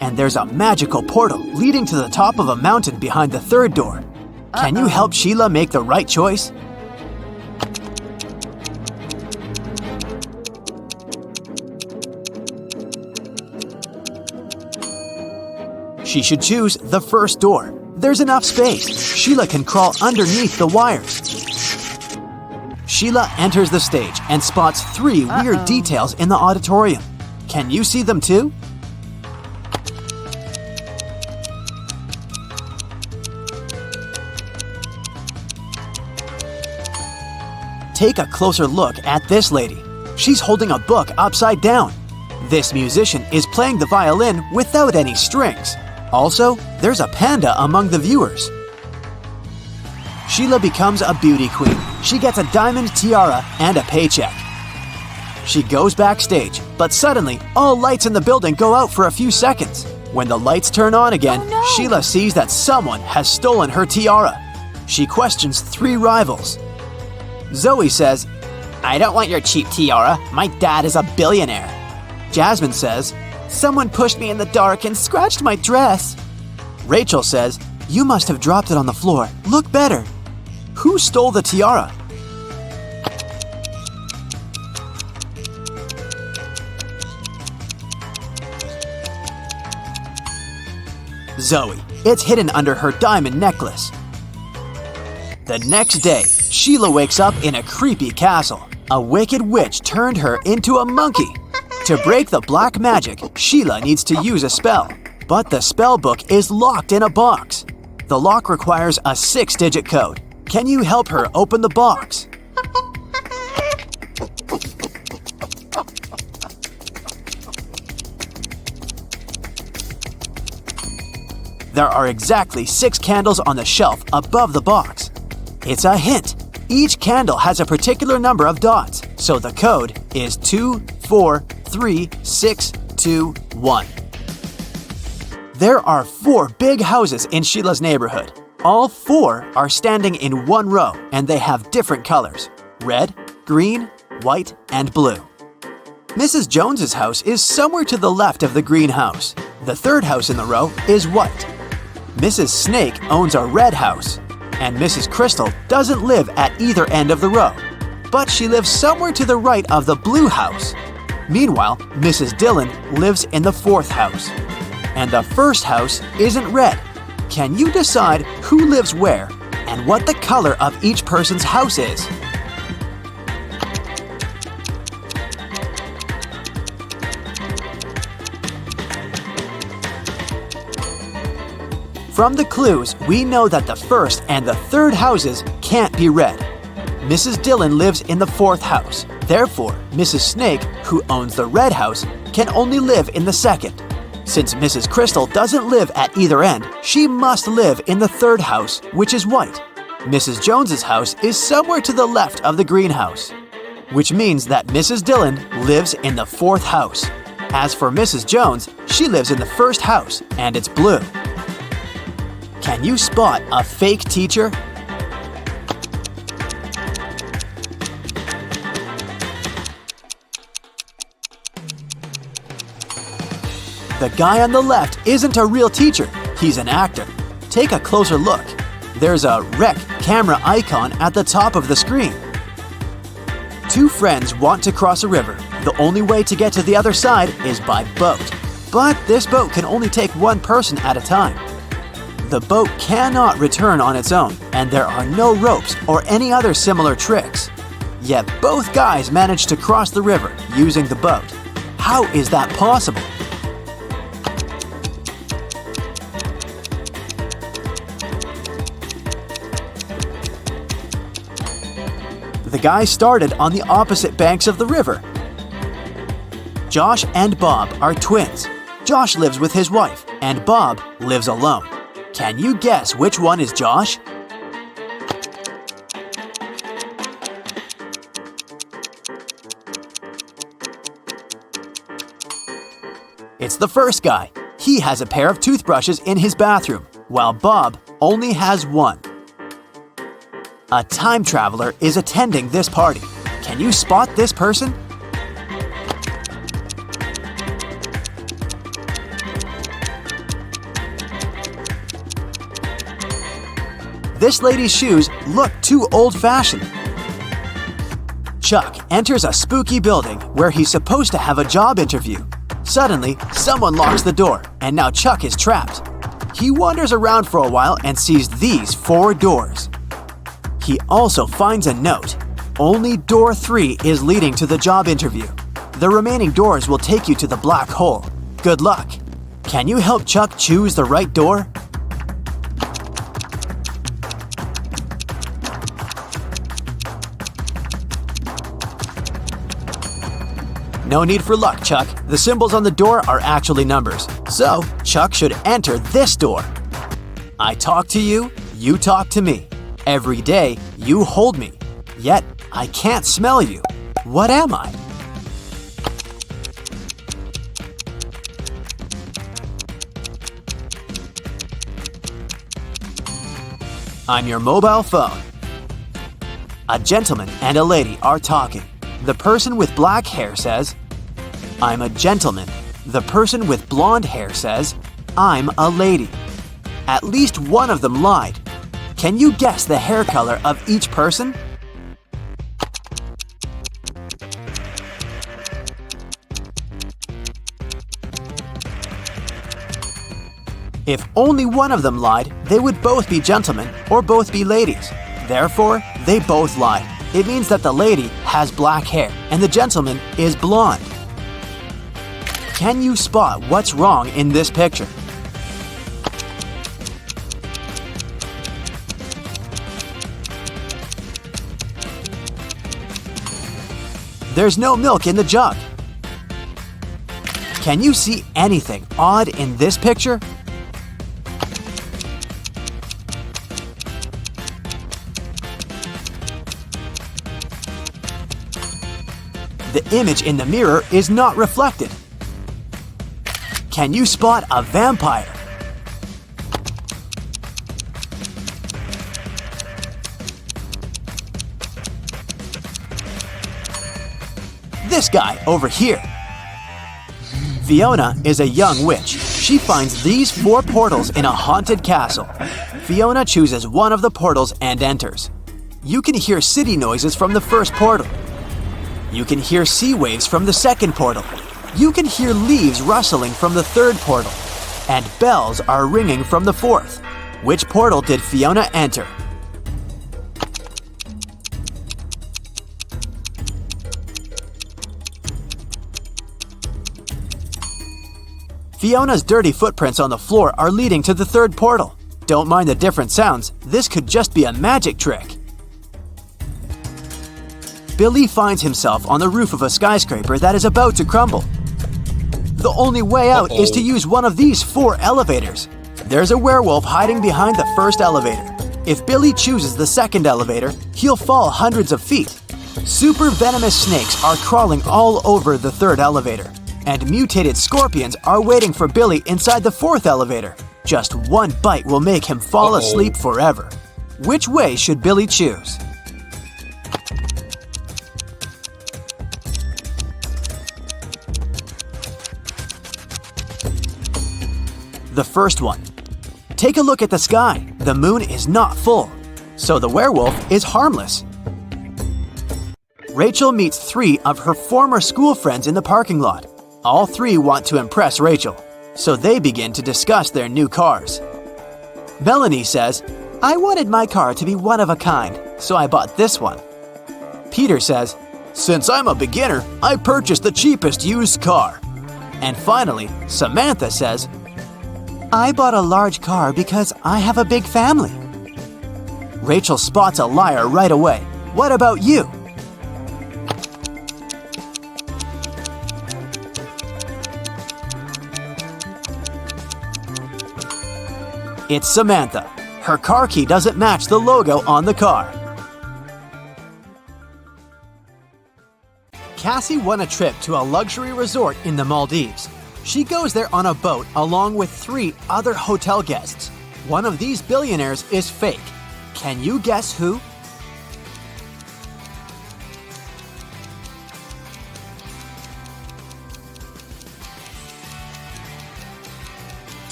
And there's a magical portal leading to the top of a mountain behind the third door. Can you help Sheila make the right choice? She should choose the first door. There's enough space. Sheila can crawl underneath the wires. Sheila enters the stage and spots 3 weird details in the auditorium. Can you see them too? Take a closer look at this lady. She's holding a book upside down. This musician is playing the violin without any strings. Also, there's a panda among the viewers. Sheila becomes a beauty queen. She gets a diamond tiara and a paycheck. She goes backstage, but suddenly, all lights in the building go out for a few seconds. When the lights turn on again, Sheila sees that someone has stolen her tiara. She questions 3 rivals. Zoe says, "I don't want your cheap tiara. My dad is a billionaire." Jasmine says, "Someone pushed me in the dark and scratched my dress." Rachel says, "You must have dropped it on the floor. Look better." Who stole the tiara? Zoe. It's hidden under her diamond necklace. The next day, Sheila wakes up in a creepy castle. A wicked witch turned her into a monkey. To break the black magic, Sheila needs to use a spell. But the spell book is locked in a box. The lock requires a 6-digit code. Can you help her open the box? There are exactly 6 candles on the shelf above the box. It's a hint. Each candle has a particular number of dots, so the code is 2, 4, 3, 6, 2, 1. There are 4 big houses in Sheila's neighborhood. All 4 are standing in one row and they have different colors: red, green, white, and blue. Mrs. Jones's house is somewhere to the left of the green house. The 3rd house in the row is white. Mrs. Snake owns a red house, and Mrs. Crystal doesn't live at either end of the row, but she lives somewhere to the right of the blue house. Meanwhile, Mrs. Dillon lives in the 4th house. And the 1st house isn't red. Can you decide who lives where and what the color of each person's house is? From the clues, we know that the 1st and the 3rd houses can't be red. Mrs. Dillon lives in the 4th house. Therefore, Mrs. Snake, who owns the red house, can only live in the 2nd. Since Mrs. Crystal doesn't live at either end, she must live in the 3rd house, which is white. Mrs. Jones's house is somewhere to the left of the green house, which means that Mrs. Dillon lives in the 4th house. As for Mrs. Jones, she lives in the 1st house, and it's blue. Can you spot a fake teacher? The guy on the left isn't a real teacher, he's an actor. Take a closer look. There's a rec camera icon at the top of the screen. 2 friends want to cross a river. The only way to get to the other side is by boat. But this boat can only take one person at a time. The boat cannot return on its own, and there are no ropes or any other similar tricks. Yet both guys managed to cross the river using the boat. How is that possible? The guys started on the opposite banks of the river. Josh and Bob are twins. Josh lives with his wife, and Bob lives alone. Can you guess which one is Josh? It's the first guy. He has a pair of toothbrushes in his bathroom, while Bob only has one. A time traveler is attending this party. Can you spot this person? This lady's shoes look too old-fashioned. Chuck enters a spooky building where he's supposed to have a job interview. Suddenly, someone locks the door, and now Chuck is trapped. He wanders around for a while and sees these 4 doors. He also finds a note. Only door 3 is leading to the job interview. The remaining doors will take you to the black hole. Good luck. Can you help Chuck choose the right door? No need for luck, Chuck. The symbols on the door are actually numbers. So, Chuck should enter this door. I talk to you, you talk to me. Every day, you hold me. Yet, I can't smell you. What am I? I'm your mobile phone. A gentleman and a lady are talking. The person with black hair says, I'm a gentleman. The person with blonde hair says, I'm a lady. At least one of them lied. Can you guess the hair color of each person? If only one of them lied, they would both be gentlemen or both be ladies. Therefore, they both lied. It means that the lady has black hair and the gentleman is blonde. Can you spot what's wrong in this picture? There's no milk in the jug. Can you see anything odd in this picture? The image in the mirror is not reflected. Can you spot a vampire? This guy over here. Fiona is a young witch. She finds these 4 portals in a haunted castle. Fiona chooses one of the portals and enters. You can hear city noises from the first portal. You can hear sea waves from the second portal. You can hear leaves rustling from the third portal. And bells are ringing from the fourth. Which portal did Fiona enter? Fiona's dirty footprints on the floor are leading to the third portal. Don't mind the different sounds, this could just be a magic trick. Billy finds himself on the roof of a skyscraper that is about to crumble. The only way out is to use one of these 4 elevators. There's a werewolf hiding behind the first elevator. If Billy chooses the second elevator, he'll fall hundreds of feet. Super venomous snakes are crawling all over the third elevator. And mutated scorpions are waiting for Billy inside the fourth elevator. Just one bite will make him fall asleep forever. Which way should Billy choose? The first one. Take a look at the sky. The moon is not full, so the werewolf is harmless. Rachel meets 3 of her former school friends in the parking lot. All 3 want to impress Rachel, so they begin to discuss their new cars. Melanie says, "I wanted my car to be one of a kind, so I bought this one." Peter says, "Since I'm a beginner, I purchased the cheapest used car." And finally, Samantha says, "I bought a large car because I have a big family." Rachel spots a liar right away. What about you? It's Samantha. Her car key doesn't match the logo on the car. Cassie won a trip to a luxury resort in the Maldives. She goes there on a boat along with 3 other hotel guests. One of these billionaires is fake. Can you guess who?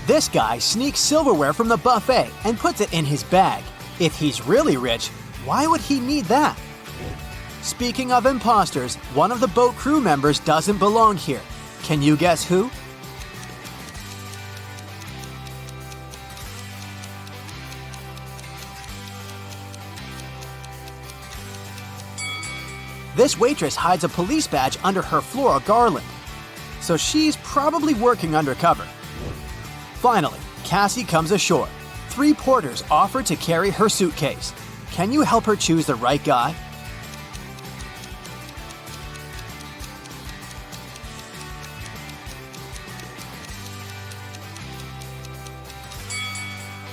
This guy sneaks silverware from the buffet and puts it in his bag. If he's really rich, why would he need that? Speaking of imposters, one of the boat crew members doesn't belong here. Can you guess who? This waitress hides a police badge under her floral garland, so she's probably working undercover. Finally, Cassie comes ashore. 3 porters offer to carry her suitcase. Can you help her choose the right guy?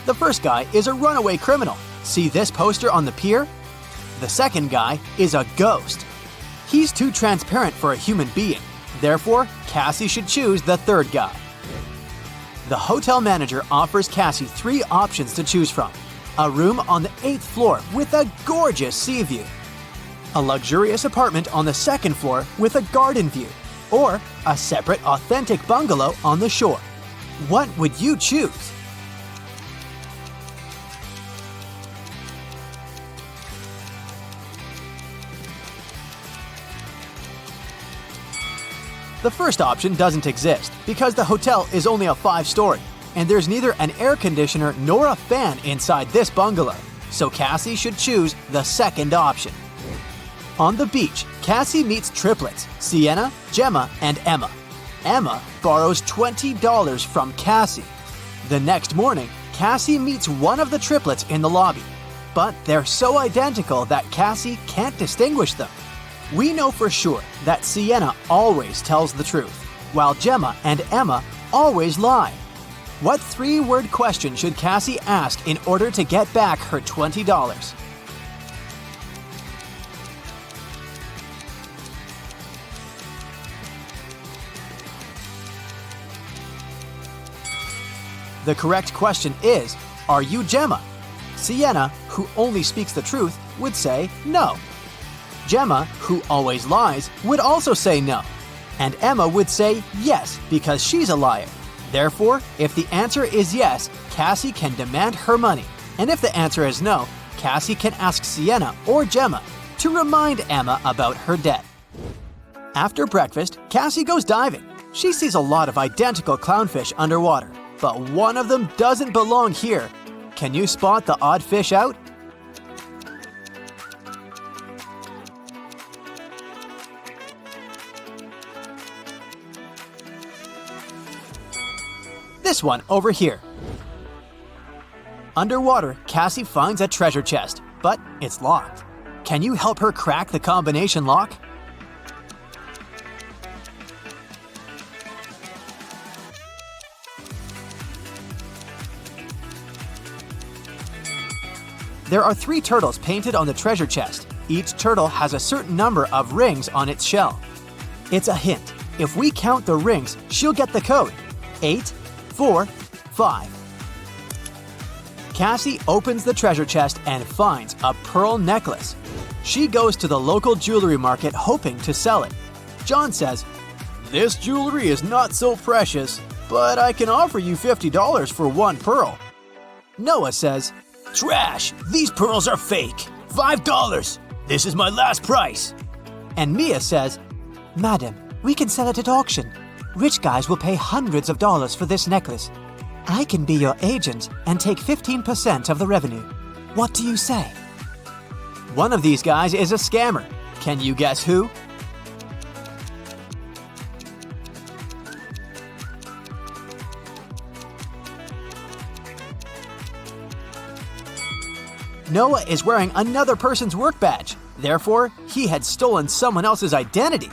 The first guy is a runaway criminal. See this poster on the pier? The second guy is a ghost. He's too transparent for a human being. Therefore, Cassie should choose the third guy. The hotel manager offers Cassie 3 options to choose from. A room on the 8th floor with a gorgeous sea view. A luxurious apartment on the 2nd floor with a garden view. Or a separate authentic bungalow on the shore. What would you choose? The first option doesn't exist because the hotel is only a 5-story, and there's neither an air conditioner nor a fan inside this bungalow, so Cassie should choose the second option. On the beach, Cassie meets triplets, Sienna, Gemma, and Emma. Emma borrows $20 from Cassie. The next morning, Cassie meets one of the triplets in the lobby, but they're so identical that Cassie can't distinguish them. We know for sure that Sienna always tells the truth, while Gemma and Emma always lie. What 3-word question should Cassie ask in order to get back her $20? The correct question is, are you Gemma? Sienna, who only speaks the truth, would say no. Gemma, who always lies, would also say no. And Emma would say yes because she's a liar. Therefore, if the answer is yes, Cassie can demand her money. And if the answer is no, Cassie can ask Sienna or Gemma to remind Emma about her debt. After breakfast, Cassie goes diving. She sees a lot of identical clownfish underwater, but one of them doesn't belong here. Can you spot the odd fish out? This one over here. Underwater, Cassie finds a treasure chest, but it's locked. Can you help her crack the combination lock? There are 3 turtles painted on the treasure chest. Each turtle has a certain number of rings on its shell. It's a hint. If we count the rings, she'll get the code. 8, 4, 5. Cassie opens the treasure chest and finds a pearl necklace. She goes to the local jewelry market hoping to sell it. John says, "This jewelry is not so precious, but I can offer you $50 for one pearl." Noah says, "Trash! These pearls are fake! $5! This is my last price!" And Mia says, "Madam, we can sell it at auction. Rich guys will pay hundreds of dollars for this necklace. I can be your agent and take 15% of the revenue. What do you say?" One of these guys is a scammer. Can you guess who? Noah is wearing another person's work badge. Therefore, he had stolen someone else's identity.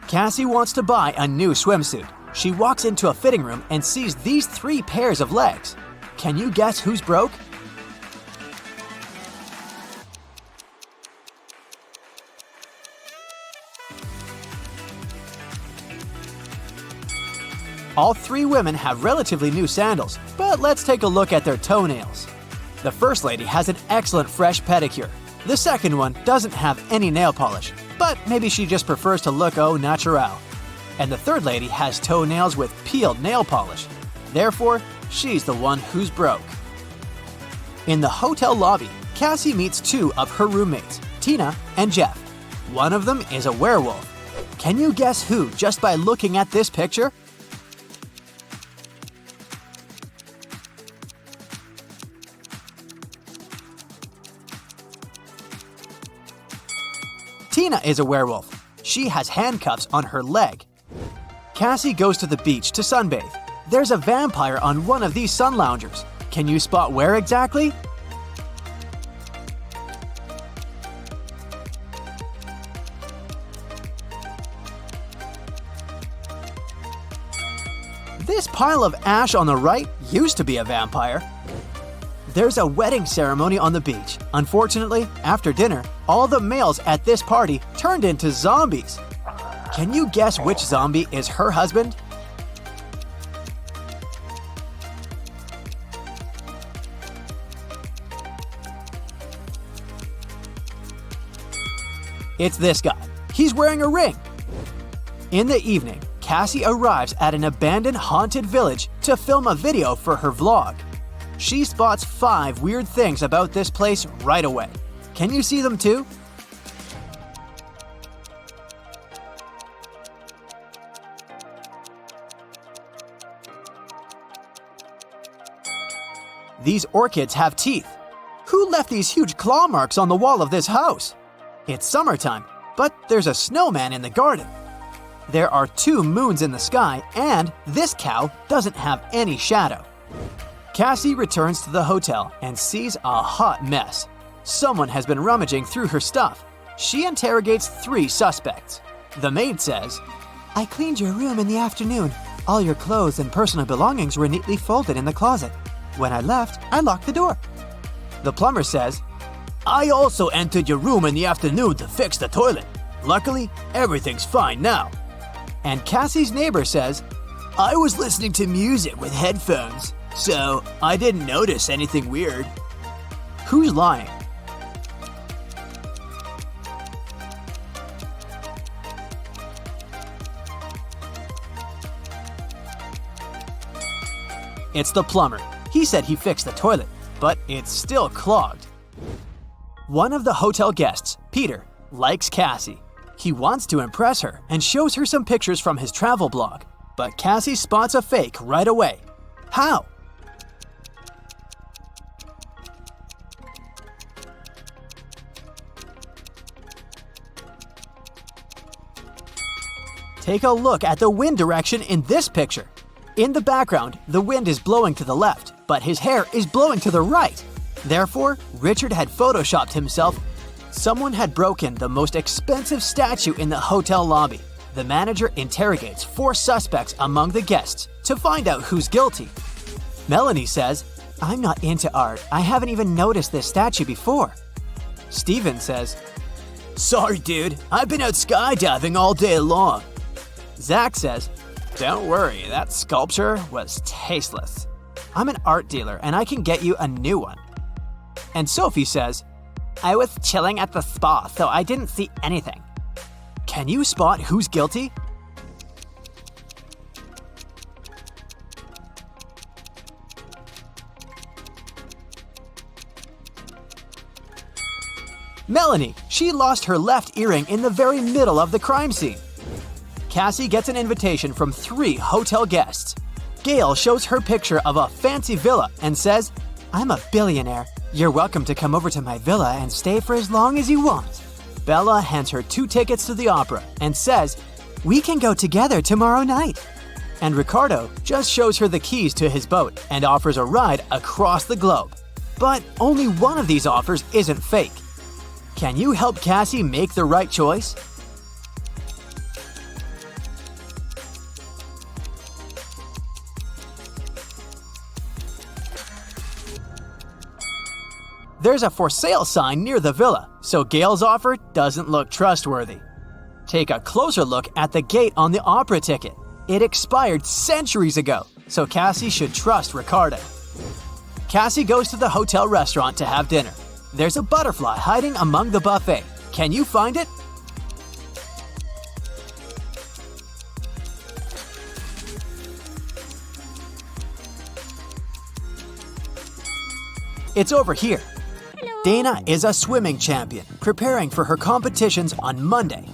Cassie wants to buy a new swimsuit. She walks into a fitting room and sees these 3 pairs of legs. Can you guess who's broke? All 3 women have relatively new sandals, but let's take a look at their toenails. The first lady has an excellent fresh pedicure. The second one doesn't have any nail polish, but maybe she just prefers to look au naturel. And the third lady has toenails with peeled nail polish. Therefore, she's the one who's broke. In the hotel lobby, Cassie meets 2 of her roommates, Tina and Jeff. One of them is a werewolf. Can you guess who just by looking at this picture? Tina is a werewolf. She has handcuffs on her leg. Cassie goes to the beach to sunbathe. There's a vampire on one of these sun loungers. Can you spot where exactly? This pile of ash on the right used to be a vampire. There's a wedding ceremony on the beach. Unfortunately, after dinner, all the males at this party turned into zombies. Can you guess which zombie is her husband? It's this guy. He's wearing a ring. In the evening, Cassie arrives at an abandoned haunted village to film a video for her vlog. She spots 5 weird things about this place right away. Can you see them too? These orchids have teeth. Who left these huge claw marks on the wall of this house? It's summertime, but there's a snowman in the garden. There are 2 moons in the sky, and this cow doesn't have any shadow. Cassie returns to the hotel and sees a hot mess. Someone has been rummaging through her stuff. She interrogates 3 suspects. The maid says, "I cleaned your room in the afternoon. All your clothes and personal belongings were neatly folded in the closet. When I left, I locked the door." The plumber says, "I also entered your room in the afternoon to fix the toilet. Luckily, everything's fine now." And Cassie's neighbor says, "I was listening to music with headphones. So, I didn't notice anything weird. Who's lying? It's the plumber. He said he fixed the toilet, but it's still clogged. One of the hotel guests, Peter, likes Cassie. He wants to impress her and shows her some pictures from his travel blog, but Cassie spots a fake right away. How? Take a look at the wind direction in this picture. In the background, the wind is blowing to the left, but his hair is blowing to the right. Therefore, Richard had photoshopped himself. Someone had broken the most expensive statue in the hotel lobby. The manager interrogates 4 suspects among the guests to find out who's guilty. Melanie says, "I'm not into art. I haven't even noticed this statue before." Steven says, "Sorry, dude. I've been out skydiving all day long." Zach says, "Don't worry, that sculpture was tasteless. I'm an art dealer and I can get you a new one." And Sophie says, "I was chilling at the spa, so I didn't see anything." Can you spot who's guilty? Melanie, she lost her left earring in the very middle of the crime scene. Cassie gets an invitation from 3 hotel guests. Gail shows her picture of a fancy villa and says, "I'm a billionaire. You're welcome to come over to my villa and stay for as long as you want." Bella hands her 2 tickets to the opera and says, "We can go together tomorrow night." And Ricardo just shows her the keys to his boat and offers a ride across the globe. But only one of these offers isn't fake. Can you help Cassie make the right choice? There's a for sale sign near the villa, so Gail's offer doesn't look trustworthy. Take a closer look at the gate on the opera ticket. It expired centuries ago, so Cassie should trust Ricardo. Cassie goes to the hotel restaurant to have dinner. There's a butterfly hiding among the buffet. Can you find it? It's over here. Dana is a swimming champion, preparing for her competitions on Monday.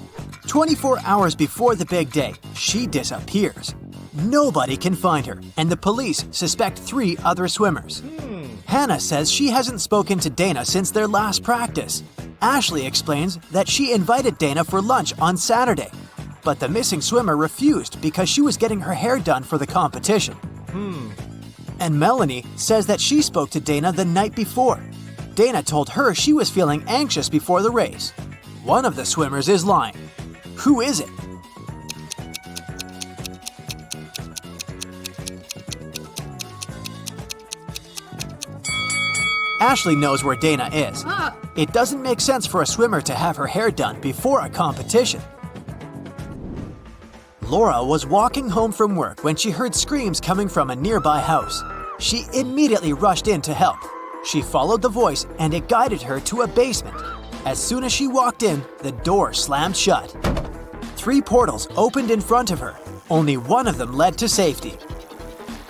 24 hours before the big day, she disappears. Nobody can find her, and the police suspect 3 other swimmers. Hannah says she hasn't spoken to Dana since their last practice. Ashley explains that she invited Dana for lunch on Saturday, but the missing swimmer refused because she was getting her hair done for the competition. And Melanie says that she spoke to Dana the night before. Dana told her she was feeling anxious before the race. One of the swimmers is lying. Who is it? Ashley knows where Dana is. It doesn't make sense for a swimmer to have her hair done before a competition. Laura was walking home from work when she heard screams coming from a nearby house. She immediately rushed in to help. She followed the voice and it guided her to a basement. As soon as she walked in, the door slammed shut. 3 portals opened in front of her. Only one of them led to safety.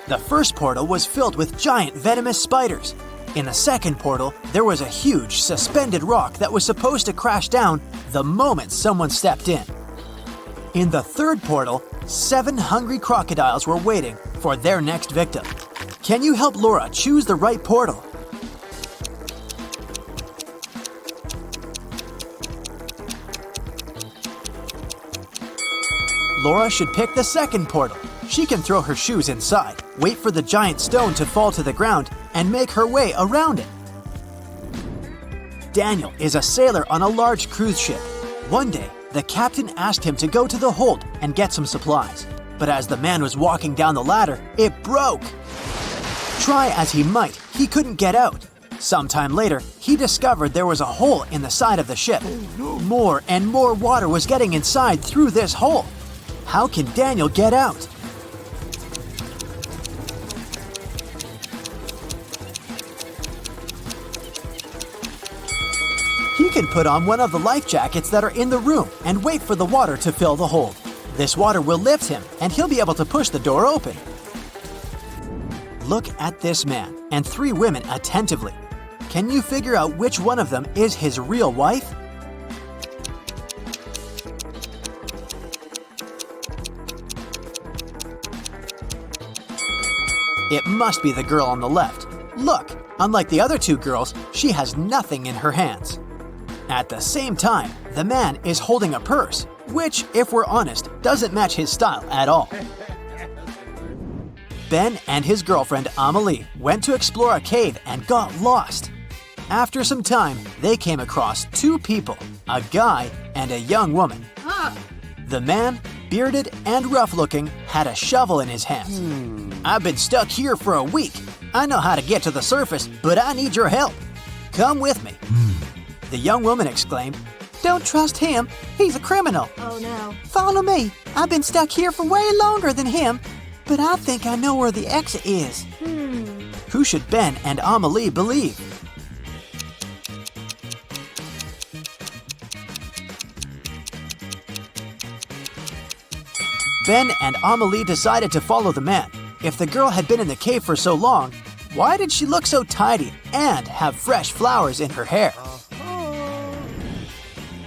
The first portal was filled with giant venomous spiders. In the second portal, there was a huge suspended rock that was supposed to crash down the moment someone stepped in. In the third portal, 7 hungry crocodiles were waiting for their next victim. Can you help Laura choose the right portal? Laura should pick the second portal. She can throw her shoes inside, wait for the giant stone to fall to the ground, and make her way around it. Daniel is a sailor on a large cruise ship. One day, the captain asked him to go to the hold and get some supplies. But as the man was walking down the ladder, it broke. Try as he might, he couldn't get out. Sometime later, he discovered there was a hole in the side of the ship. More and more water was getting inside through this hole. How can Daniel get out? can put on one of the life jackets that are in the room and wait for the water to fill the hold. This water will lift him and he'll be able to push the door open. Look at this man and 3 women attentively. Can you figure out which one of them is his real wife? It must be the girl on the left. Look, unlike the other 2 girls, she has nothing in her hands. At the same time, the man is holding a purse, which, if we're honest, doesn't match his style at all. Ben and his girlfriend Amelie went to explore a cave and got lost. After some time, they came across 2 people, a guy and a young woman. The man, bearded and rough-looking, had a shovel in his hands. I've been stuck here for a week. I know how to get to the surface, but I need your help. Come with me. The young woman exclaimed, Don't trust him. He's a criminal. Oh no. Follow me. I've been stuck here for way longer than him, but I think I know where the exit is. Who should Ben and Amelie believe? Ben and Amelie decided to follow the man. If the girl had been in the cave for so long, why did she look so tidy and have fresh flowers in her hair?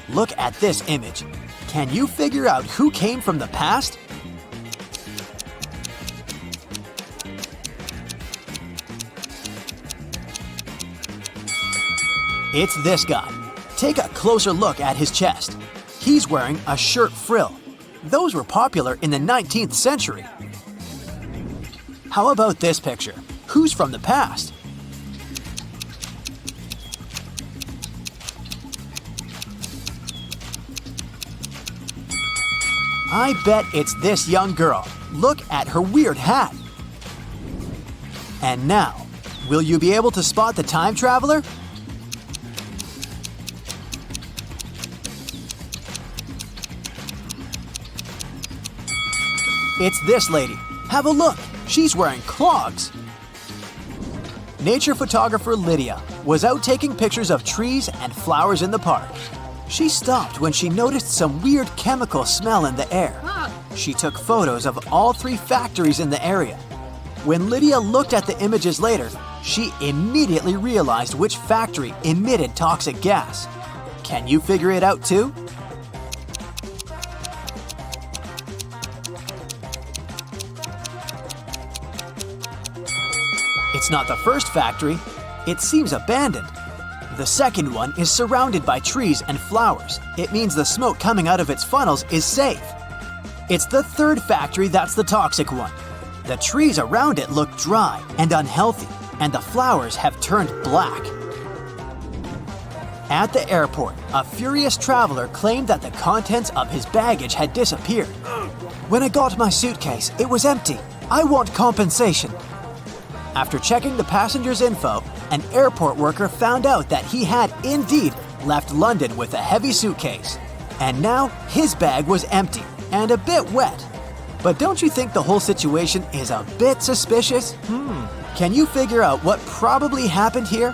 Look at this image. Can you figure out who came from the past? It's this guy. Take a closer look at his chest. He's wearing a shirt frill. Those were popular in the 19th century. How about this picture? Who's from the past? I bet it's this young girl. Look at her weird hat. And now, will you be able to spot the time traveler? It's this lady. Have a look. She's wearing clogs. Nature photographer Lydia was out taking pictures of trees and flowers in the park. She stopped when she noticed some weird chemical smell in the air. She took photos of all 3 factories in the area. When Lydia looked at the images later, she immediately realized which factory emitted toxic gas. Can you figure it out too? It's not the first factory. It seems abandoned. The second one is surrounded by trees and flowers. It means the smoke coming out of its funnels is safe. It's the third factory that's the toxic one. The trees around it look dry and unhealthy, and the flowers have turned black. At the airport, a furious traveler claimed that the contents of his baggage had disappeared. When I got my suitcase, it was empty. I want compensation. After checking the passenger's info, an airport worker found out that he had indeed left London with a heavy suitcase. And now his bag was empty and a bit wet. But don't you think the whole situation is a bit suspicious? Can you figure out what probably happened here?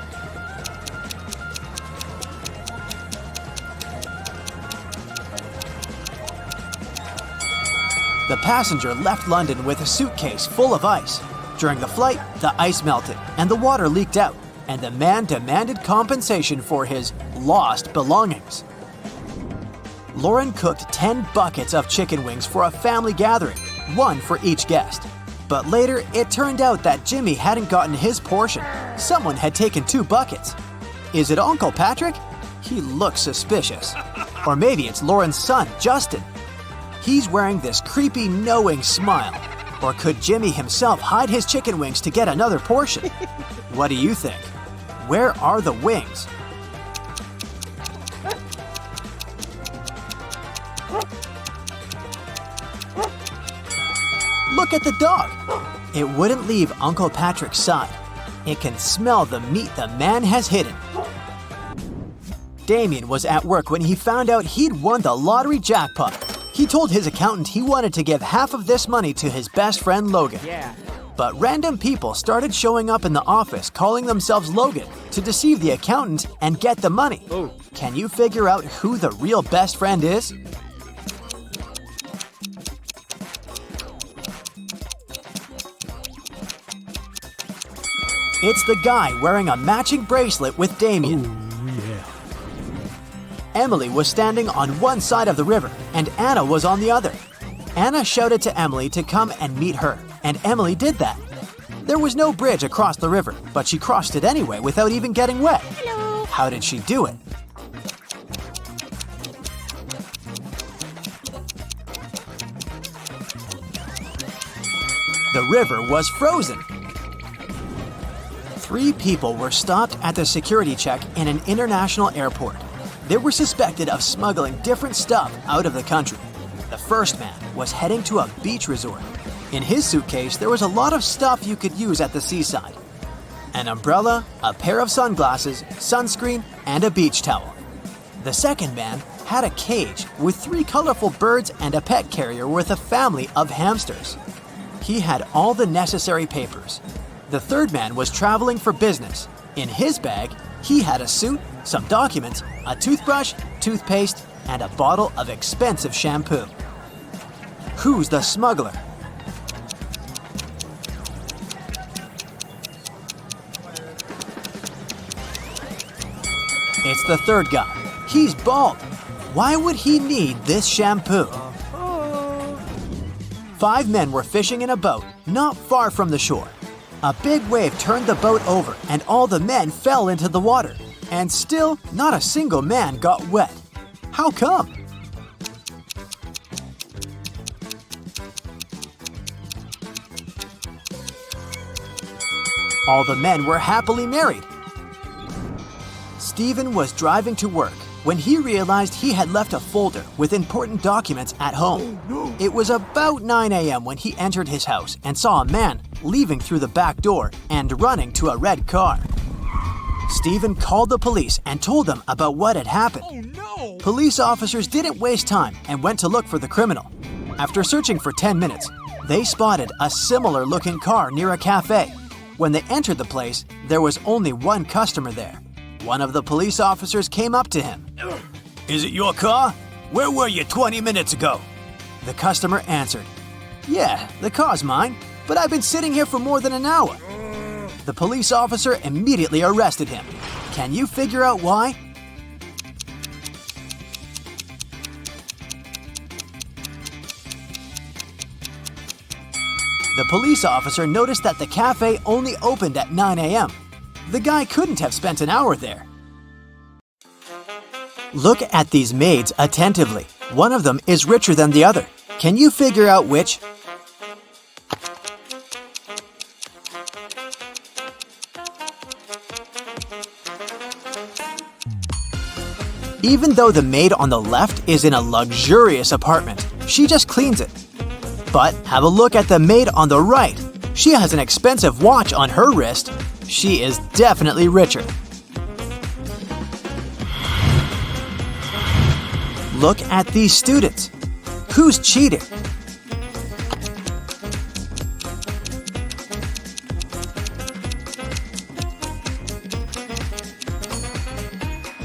The passenger left London with a suitcase full of ice. During the flight, the ice melted and the water leaked out, and the man demanded compensation for his lost belongings. Lauren cooked 10 buckets of chicken wings for a family gathering, 1 for each guest. But later, it turned out that Jimmy hadn't gotten his portion. Someone had taken 2 buckets. Is it Uncle Patrick? He looks suspicious. Or maybe it's Lauren's son, Justin. He's wearing this creepy, knowing smile. Or could Jimmy himself hide his chicken wings to get another portion? What do you think? Where are the wings? Look at the dog. It wouldn't leave Uncle Patrick's side. It can smell the meat the man has hidden. Damien was at work when he found out he'd won the lottery jackpot. He told his accountant he wanted to give half of this money to his best friend Logan. But random people started showing up in the office calling themselves Logan to deceive the accountant and get the money. Can you figure out who the real best friend is? It's the guy wearing a matching bracelet with Damien. Emily was standing on one side of the river and Anna was on the other. Anna shouted to Emily to come and meet her, and Emily did that. There was no bridge across the river, but she crossed it anyway without even getting wet. Hello. How did she do it? The river was frozen. 3 people were stopped at the security check in an international airport. They were suspected of smuggling different stuff out of the country. The first man was heading to a beach resort. In his suitcase, there was a lot of stuff you could use at the seaside. An umbrella, a pair of sunglasses, sunscreen, and a beach towel. The second man had a cage with 3 colorful birds and a pet carrier with a family of hamsters. He had all the necessary papers. The third man was traveling for business. In his bag, he had a suit, some documents, a toothbrush, toothpaste, and a bottle of expensive shampoo. Who's the smuggler? It's the third guy. He's bald. Why would he need this shampoo? 5 men were fishing in a boat not far from the shore. A big wave turned the boat over and all the men fell into the water. And still, not a single man got wet. How come? All the men were happily married. Stephen was driving to work when he realized he had left a folder with important documents at home. It was about 9 a.m. when he entered his house and saw a man leaving through the back door and running to a red car. Stephen called the police and told them about what had happened. Police officers didn't waste time and went to look for the criminal. After searching for 10 minutes, they spotted a similar-looking car near a cafe. When they entered the place, there was only one customer there. One of the police officers came up to him. "Is it your car? Where were you 20 minutes ago?" The customer answered, "Yeah, the car's mine, but I've been sitting here for more than an hour." The police officer immediately arrested him. Can you figure out why? The police officer noticed that the cafe only opened at 9 a.m. The guy couldn't have spent an hour there. Look at these maids attentively. One of them is richer than the other. Can you figure out which? Even though the maid on the left is in a luxurious apartment, she just cleans it. But have a look at the maid on the right. She has an expensive watch on her wrist. She is definitely richer. Look at these students. Who's cheating?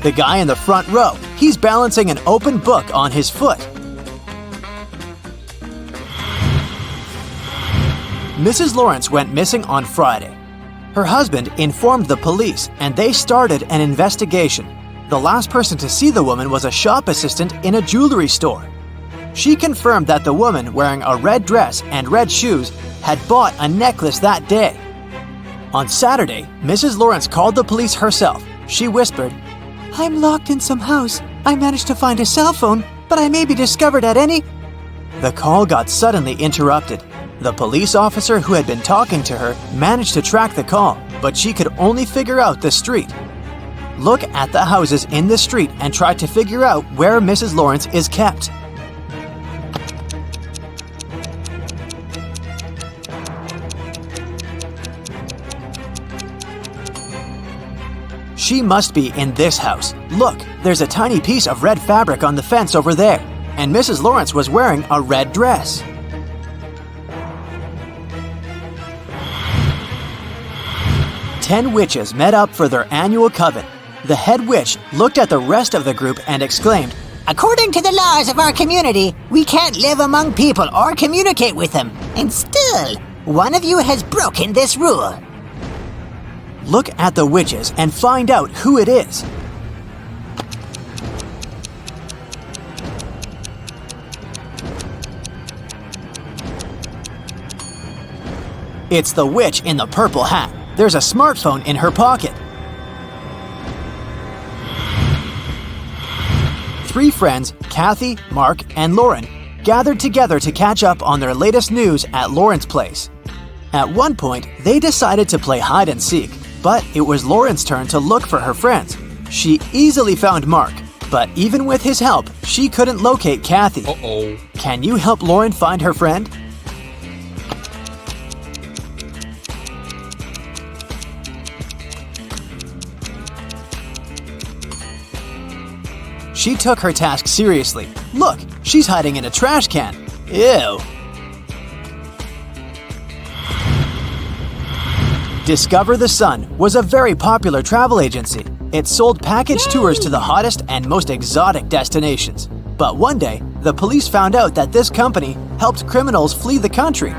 The guy in the front row, he's balancing an open book on his foot. Mrs. Lawrence went missing on Friday. Her husband informed the police and they started an investigation. The last person to see the woman was a shop assistant in a jewelry store. She confirmed that the woman wearing a red dress and red shoes had bought a necklace that day. On Saturday, Mrs. Lawrence called the police herself. She whispered, "I'm locked in some house. I managed to find a cell phone, but I may be discovered at any..." The call got suddenly interrupted. The police officer who had been talking to her managed to track the call, but she could only figure out the street. Look at the houses in the street and try to figure out where Mrs. Lawrence is kept. She must be in this house. Look, there's a tiny piece of red fabric on the fence over there, and Mrs. Lawrence was wearing a red dress. 10 witches met up for their annual coven. The head witch looked at the rest of the group and exclaimed, According to the laws of our community, we can't live among people or communicate with them. And still, one of you has broken this rule. Look at the witches and find out who it is. It's the witch in the purple hat. There's a smartphone in her pocket. 3 friends, Kathy, Mark, and Lauren, gathered together to catch up on their latest news at Lauren's place. At one point, they decided to play hide and seek, but it was Lauren's turn to look for her friends. She easily found Mark, but even with his help, she couldn't locate Kathy. Can you help Lauren find her friend? She took her task seriously. Look, she's hiding in a trash can. Ew. Discover the Sun was a very popular travel agency. It sold package tours to the hottest and most exotic destinations. But one day, the police found out that this company helped criminals flee the country.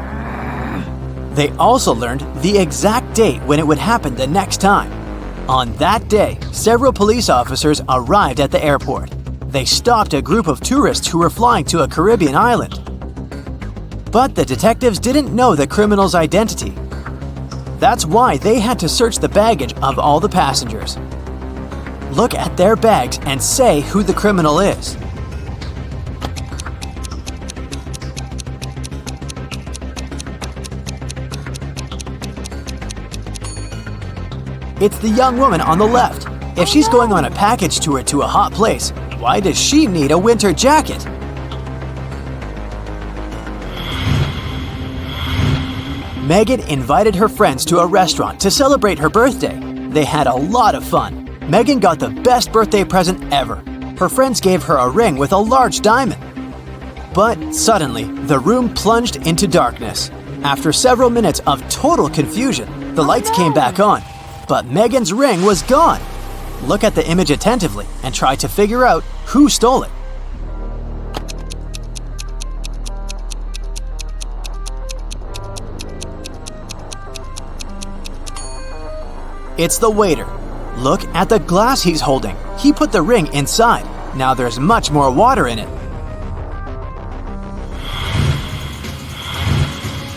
They also learned the exact date when it would happen the next time. On that day, several police officers arrived at the airport. They stopped a group of tourists who were flying to a Caribbean island. But the detectives didn't know the criminal's identity. That's why they had to search the baggage of all the passengers. Look at their bags and say who the criminal is. It's the young woman on the left. If she's going on a package tour to a hot place, why does she need a winter jacket? Megan invited her friends to a restaurant to celebrate her birthday. They had a lot of fun. Megan got the best birthday present ever. Her friends gave her a ring with a large diamond. But suddenly, the room plunged into darkness. After several minutes of total confusion, the lights came back on. But Megan's ring was gone. Look at the image attentively and try to figure out who stole it. It's the waiter. Look at the glass he's holding. He put the ring inside. Now there's much more water in it.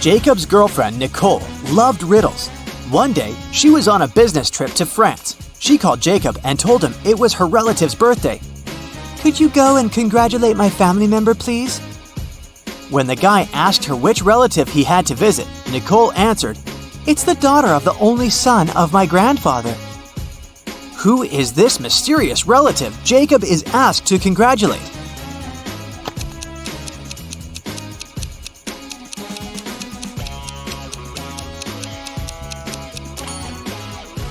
Jacob's girlfriend, Nicole, loved riddles. One day, she was on a business trip to France. She called Jacob and told him it was her relative's birthday. Could you go and congratulate my family member, please? When the guy asked her which relative he had to visit, Nicole answered, It's the daughter of the only son of my grandfather. Who is this mysterious relative Jacob is asked to congratulate?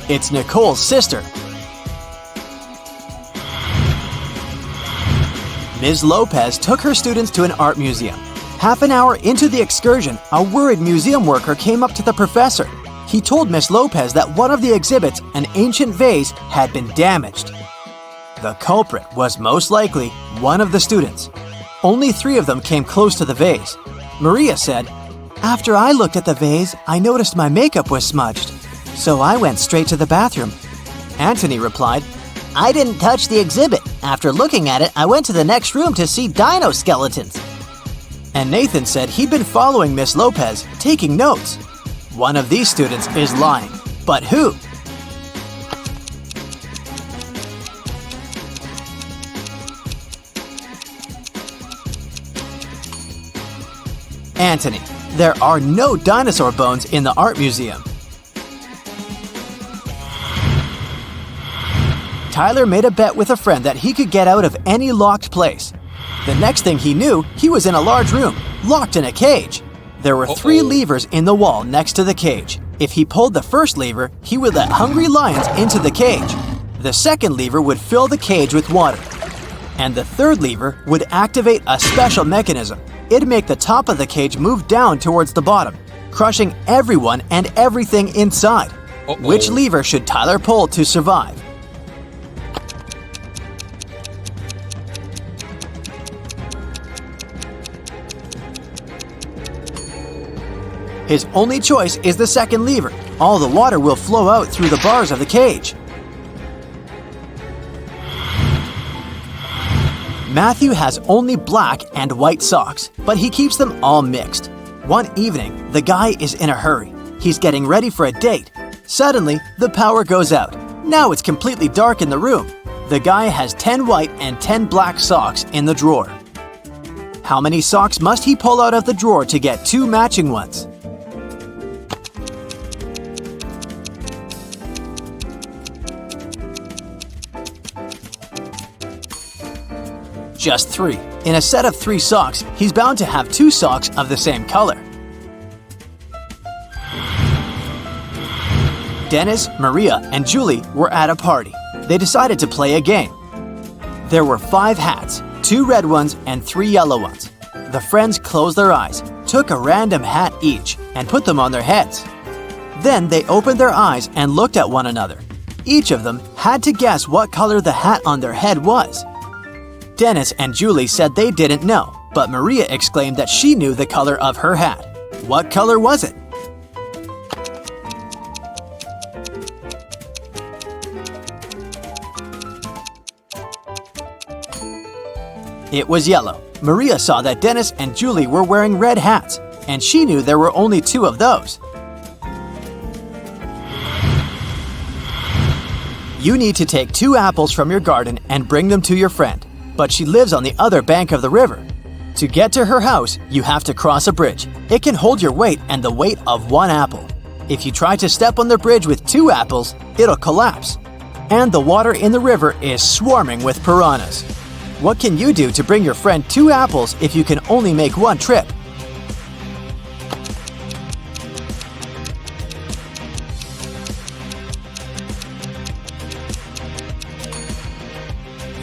It's Nicole's sister. Ms. Lopez took her students to an art museum. Half an hour into the excursion, a worried museum worker came up to the professor. He told Ms. Lopez that one of the exhibits, an ancient vase, had been damaged. The culprit was most likely one of the students. Only 3 of them came close to the vase. Maria said, After I looked at the vase, I noticed my makeup was smudged. So I went straight to the bathroom. Anthony replied, I didn't touch the exhibit. After looking at it, I went to the next room to see dino skeletons. And Nathan said he'd been following Miss Lopez, taking notes. One of these students is lying. But who? Anthony. There are no dinosaur bones in the art museum. Tyler made a bet with a friend that he could get out of any locked place. The next thing he knew, he was in a large room, locked in a cage. There were 3 levers in the wall next to the cage. If he pulled the first lever, he would let hungry lions into the cage. The second lever would fill the cage with water. And the third lever would activate a special mechanism. It'd make the top of the cage move down towards the bottom, crushing everyone and everything inside. Which lever should Tyler pull to survive? His only choice is the second lever. All the water will flow out through the bars of the cage. Matthew has only black and white socks, but he keeps them all mixed. One evening, the guy is in a hurry. He's getting ready for a date. Suddenly, the power goes out. Now it's completely dark in the room. The guy has 10 white and 10 black socks in the drawer. How many socks must he pull out of the drawer to get 2 matching ones? Just 3. In a set of 3 socks, he's bound to have 2 socks of the same color. Dennis, Maria, and Julie were at a party. They decided to play a game. There were 5 hats, 2 red ones and 3 yellow ones. The friends closed their eyes, took a random hat each, and put them on their heads. Then they opened their eyes and looked at one another. Each of them had to guess what color the hat on their head was. Dennis and Julie said they didn't know, but Maria exclaimed that she knew the color of her hat. What color was it? It was yellow. Maria saw that Dennis and Julie were wearing red hats, and she knew there were only 2 of those. You need to take 2 apples from your garden and bring them to your friend, but she lives on the other bank of the river. To get to her house, you have to cross a bridge. It can hold your weight and the weight of 1 apple. If you try to step on the bridge with 2 apples, it'll collapse. And the water in the river is swarming with piranhas. What can you do to bring your friend 2 apples if you can only make 1 trip?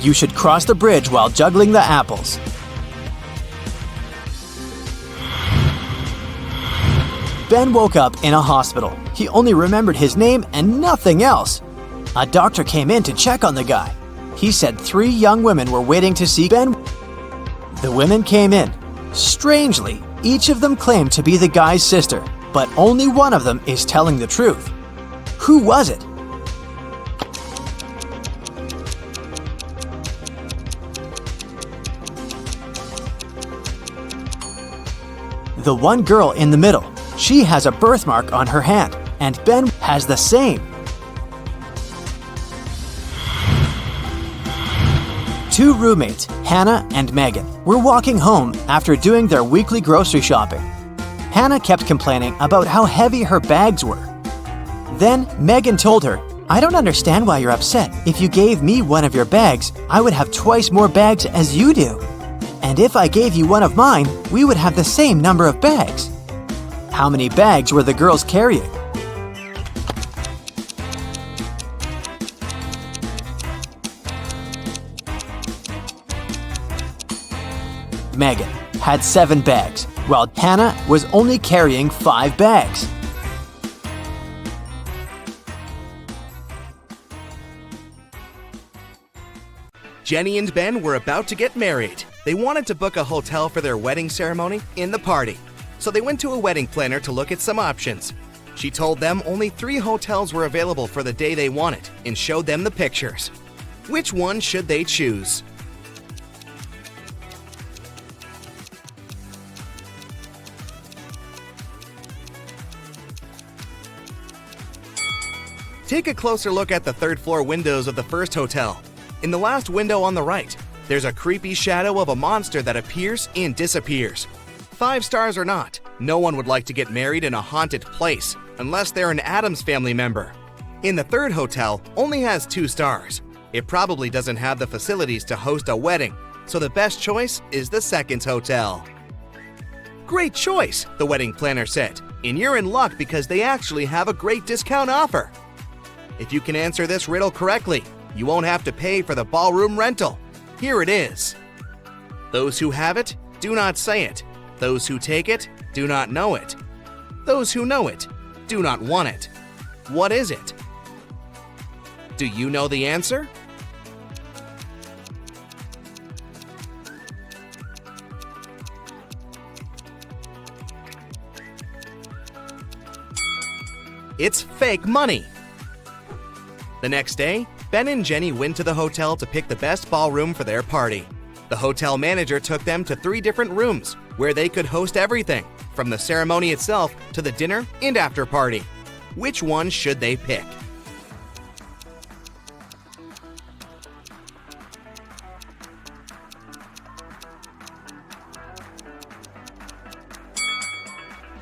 You should cross the bridge while juggling the apples. Ben woke up in a hospital. He only remembered his name and nothing else. A doctor came in to check on the guy. He said 3 young women were waiting to see Ben. The women came in. Strangely, each of them claimed to be the guy's sister, but only one of them is telling the truth. Who was it? The one girl in the middle. She has a birthmark on her hand, and Ben has the same. 2 roommates, Hannah and Megan, were walking home after doing their weekly grocery shopping. Hannah kept complaining about how heavy her bags were. Then Megan told her, "I don't understand why you're upset. If you gave me one of your bags, I would have twice more bags as you do. And if I gave you one of mine, we would have the same number of bags." How many bags were the girls carrying? Megan had 7 bags, while Hannah was only carrying 5 bags. Jenny and Ben were about to get married. They wanted to book a hotel for their wedding ceremony in the party, so they went to a wedding planner to look at some options. She told them only 3 hotels were available for the day they wanted and showed them the pictures. Which one should they choose? Take a closer look at the 3rd floor windows of the first hotel. In the last window on the right, there's a creepy shadow of a monster that appears and disappears. 5 stars or not, no one would like to get married in a haunted place unless they're an Addams Family member. In the 3rd hotel, only has 2 stars. It probably doesn't have the facilities to host a wedding, so the best choice is the 2nd hotel. Great choice, the wedding planner said, and you're in luck because they actually have a great discount offer. If you can answer this riddle correctly, you won't have to pay for the ballroom rental. Here it is. Those who have it, do not say it. Those who take it, do not know it. Those who know it, do not want it. What is it? Do you know the answer? It's fake money. The next day, Ben and Jenny went to the hotel to pick the best ballroom for their party. The hotel manager took them to 3 different rooms where they could host everything, from the ceremony itself to the dinner and after party. Which one should they pick?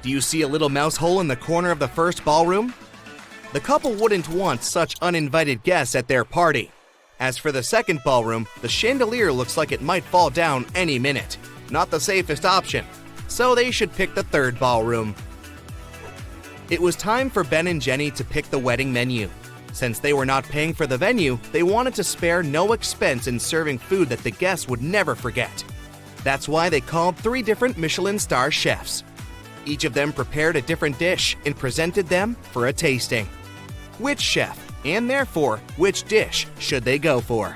Do you see a little mouse hole in the corner of the first ballroom? The couple wouldn't want such uninvited guests at their party. As for the second ballroom, the chandelier looks like it might fall down any minute. Not the safest option, so they should pick the third ballroom. It was time for Ben and Jenny to pick the wedding menu. Since they were not paying for the venue, they wanted to spare no expense in serving food that the guests would never forget. That's why they called 3 different Michelin star chefs. Each of them prepared a different dish and presented them for a tasting. Which chef, and therefore which dish, should they go for?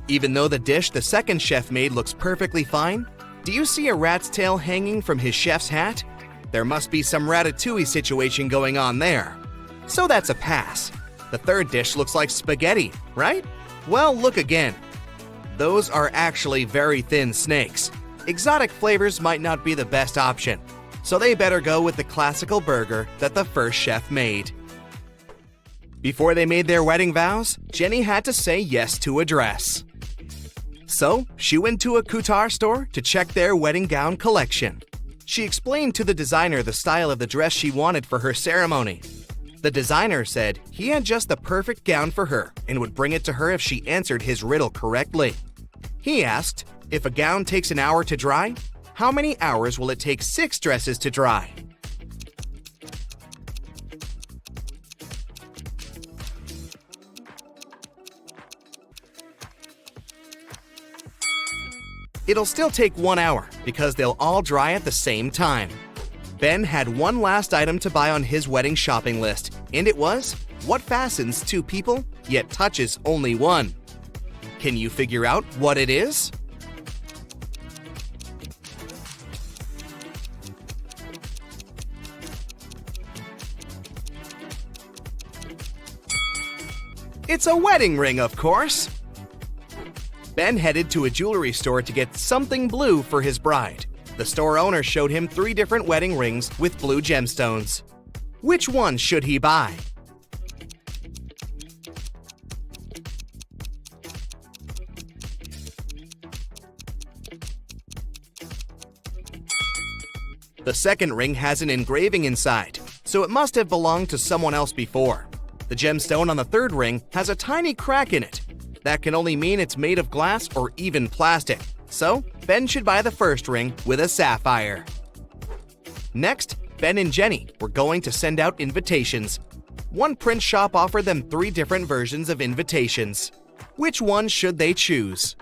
Even though the dish the second chef made looks perfectly fine, do you see a rat's tail hanging from his chef's hat? There must be some ratatouille situation going on there. So that's a pass. The third dish looks like spaghetti, right? Well, look again. Those are actually very thin snakes. Exotic flavors might not be the best option, so they better go with the classical burger that the first chef made. Before they made their wedding vows, Jenny had to say yes to a dress. So, she went to a couture store to check their wedding gown collection. She explained to the designer the style of the dress she wanted for her ceremony. The designer said he had just the perfect gown for her and would bring it to her if she answered his riddle correctly. He asked, if a gown takes an hour to dry, how many hours will it take 6 dresses to dry? It'll still take 1 hour because they'll all dry at the same time. Ben had one last item to buy on his wedding shopping list, and it was what fastens 2 people yet touches only one. Can you figure out what it is? It's a wedding ring, of course. Ben headed to a jewelry store to get something blue for his bride. The store owner showed him 3 different wedding rings with blue gemstones. Which one should he buy? The second ring has an engraving inside, so it must have belonged to someone else before. The gemstone on the third ring has a tiny crack in it. That can only mean it's made of glass or even plastic. So, Ben should buy the first ring with a sapphire. Next, Ben and Jenny were going to send out invitations. One print shop offered them 3 different versions of invitations. Which one should they choose?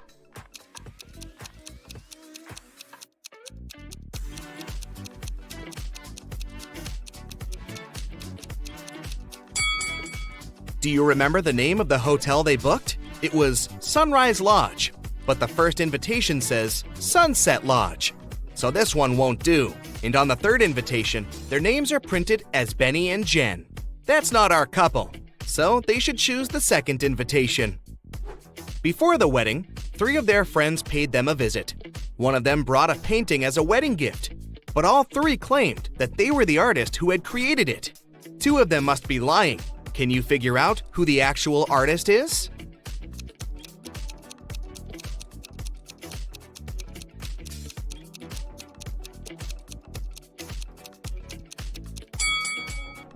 Do you remember the name of the hotel they booked? It was Sunrise Lodge, but the first invitation says Sunset Lodge. So this one won't do. And on the third invitation, their names are printed as Benny and Jen. That's not our couple, so they should choose the second invitation. Before the wedding, 3 of their friends paid them a visit. One of them brought a painting as a wedding gift, but all 3 claimed that they were the artist who had created it. 2 of them must be lying. Can you figure out who the actual artist is?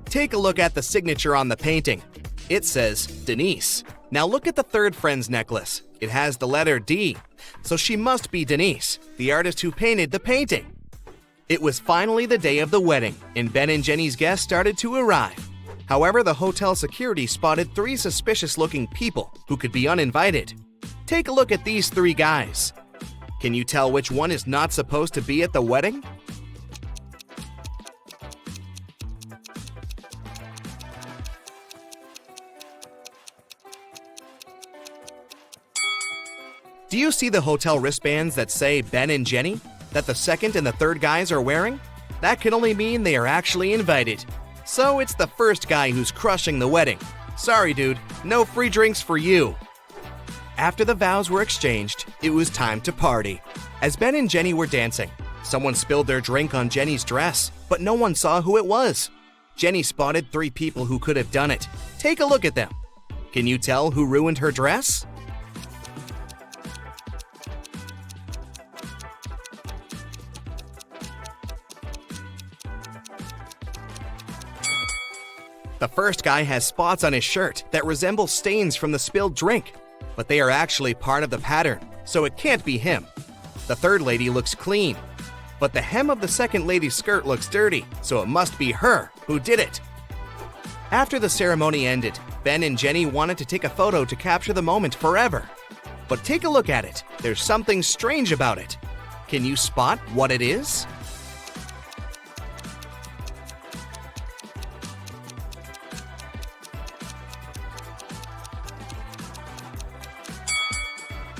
Take a look at the signature on the painting. It says Denise. Now look at the third friend's necklace. It has the letter D, so she must be Denise, the artist who painted the painting. It was finally the day of the wedding, and Ben and Jenny's guests started to arrive. However, the hotel security spotted 3 suspicious-looking people who could be uninvited. Take a look at these three guys. Can you tell which one is not supposed to be at the wedding? Do you see the hotel wristbands that say Ben and Jenny that the second and the third guys are wearing? That can only mean they are actually invited. So it's the first guy who's crushing the wedding. Sorry, dude, no free drinks for you. After the vows were exchanged, it was time to party. As Ben and Jenny were dancing, someone spilled their drink on Jenny's dress, but no one saw who it was. Jenny spotted 3 people who could have done it. Take a look at them. Can you tell who ruined her dress? The first guy has spots on his shirt that resemble stains from the spilled drink, but they are actually part of the pattern, so it can't be him. The third lady looks clean, but the hem of the second lady's skirt looks dirty, so it must be her who did it. After the ceremony ended, Ben and Jenny wanted to take a photo to capture the moment forever. But take a look at it. There's something strange about it. Can you spot what it is?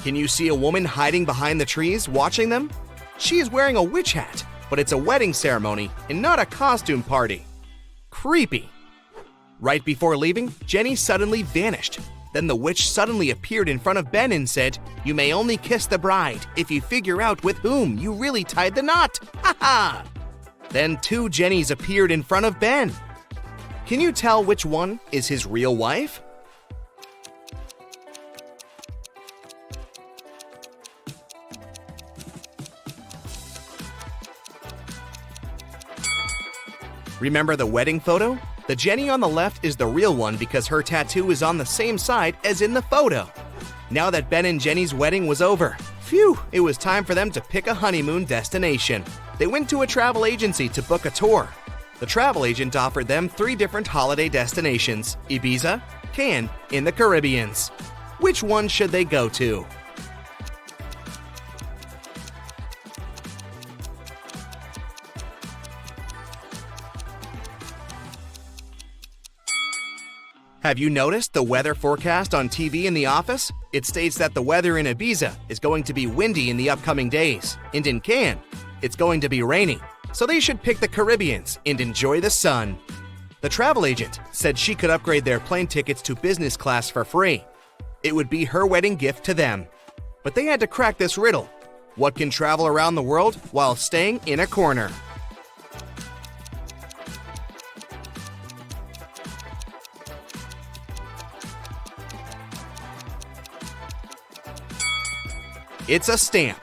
Can you see a woman hiding behind the trees watching them? She is wearing a witch hat, but it's a wedding ceremony and not a costume party. Creepy. Right before leaving, Jenny suddenly vanished. Then the witch suddenly appeared in front of Ben and said, "You may only kiss the bride if you figure out with whom you really tied the knot." Ha ha! Then 2 Jennies appeared in front of Ben. Can you tell which one is his real wife? Remember the wedding photo? The Jenny on the left is the real one because her tattoo is on the same side as in the photo. Now that Ben and Jenny's wedding was over, phew, it was time for them to pick a honeymoon destination. They went to a travel agency to book a tour. The travel agent offered them 3 different holiday destinations: Ibiza, Cannes, in the Caribbeans. Which one should they go to? Have you noticed the weather forecast on TV in the office? It states that the weather in Ibiza is going to be windy in the upcoming days, and in Cannes, it's going to be rainy. So they should pick the Caribbeans and enjoy the sun. The travel agent said she could upgrade their plane tickets to business class for free. It would be her wedding gift to them. But they had to crack this riddle. What can travel around the world while staying in a corner? It's a stamp.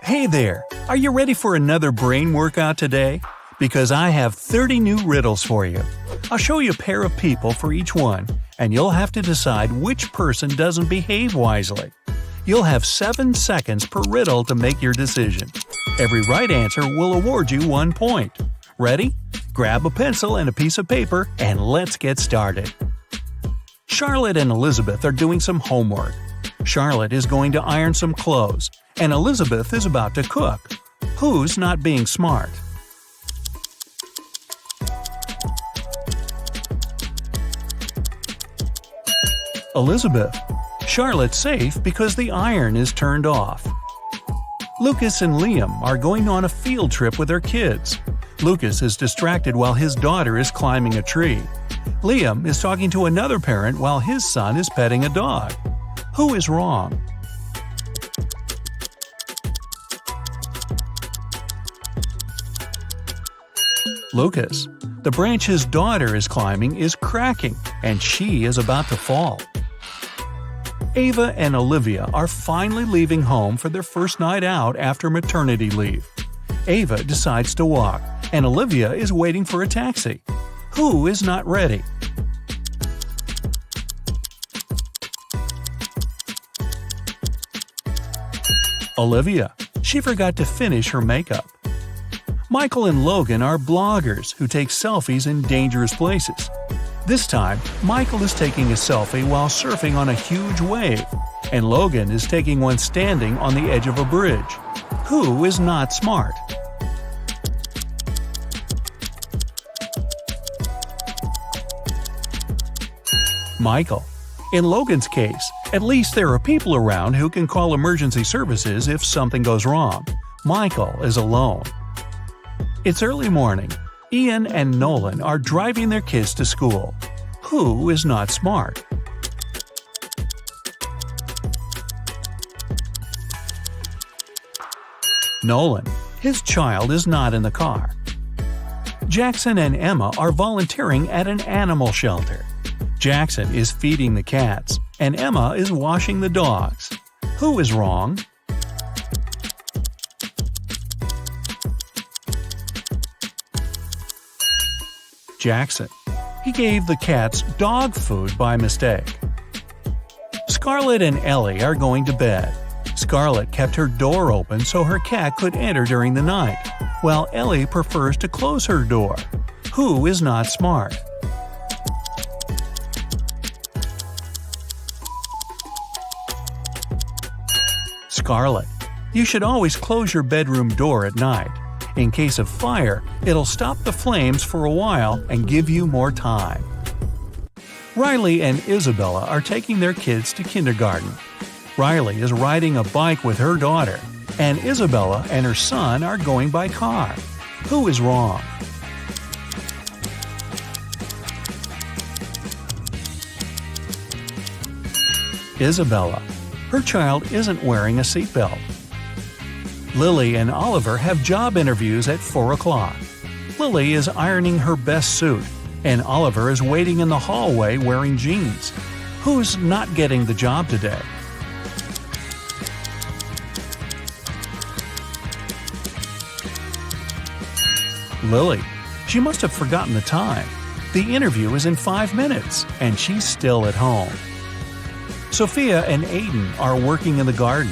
Hey there! Are you ready for another brain workout today? Because I have 30 new riddles for you. I'll show you a pair of people for each one, and you'll have to decide which person doesn't behave wisely. You'll have 7 seconds per riddle to make your decision. Every right answer will award you 1 point. Ready? Grab a pencil and a piece of paper, and let's get started. Charlotte and Elizabeth are doing some homework. Charlotte is going to iron some clothes, and Elizabeth is about to cook. Who's not being smart? Elizabeth. Charlotte's safe because the iron is turned off. Lucas and Liam are going on a field trip with their kids. Lucas is distracted while his daughter is climbing a tree. Liam is talking to another parent while his son is petting a dog. Who is wrong? Lucas. The branch his daughter is climbing is cracking, and she is about to fall. Ava and Olivia are finally leaving home for their first night out after maternity leave. Ava decides to walk, and Olivia is waiting for a taxi. Who is not ready? Olivia. She forgot to finish her makeup. Michael and Logan are bloggers who take selfies in dangerous places. This time, Michael is taking a selfie while surfing on a huge wave. and Logan is taking one standing on the edge of a bridge. Who is not smart? Michael. In Logan's case, at least there are people around who can call emergency services if something goes wrong. Michael is alone. It's early morning. Ian and Nolan are driving their kids to school. Who is not smart? Nolan. His child is not in the car. Jackson and Emma are volunteering at an animal shelter. Jackson is feeding the cats, and Emma is washing the dogs. Who is wrong? Jackson. He gave the cats dog food by mistake. Scarlett and Ellie are going to bed. Scarlett kept her door open so her cat could enter during the night, while Ellie prefers to close her door. Who is not smart? Scarlett. You should always close your bedroom door at night. In case of fire, it'll stop the flames for a while and give you more time. Riley and Isabella are taking their kids to kindergarten. Riley is riding a bike with her daughter, and Isabella and her son are going by car. Who is wrong? Isabella. Her child isn't wearing a seatbelt. Lily and Oliver have job interviews at 4 o'clock. Lily is ironing her best suit, and Oliver is waiting in the hallway wearing jeans. Who's not getting the job today? Lily. She must have forgotten the time. The interview is in 5 minutes, and she's still at home. Sophia and Aiden are working in the garden.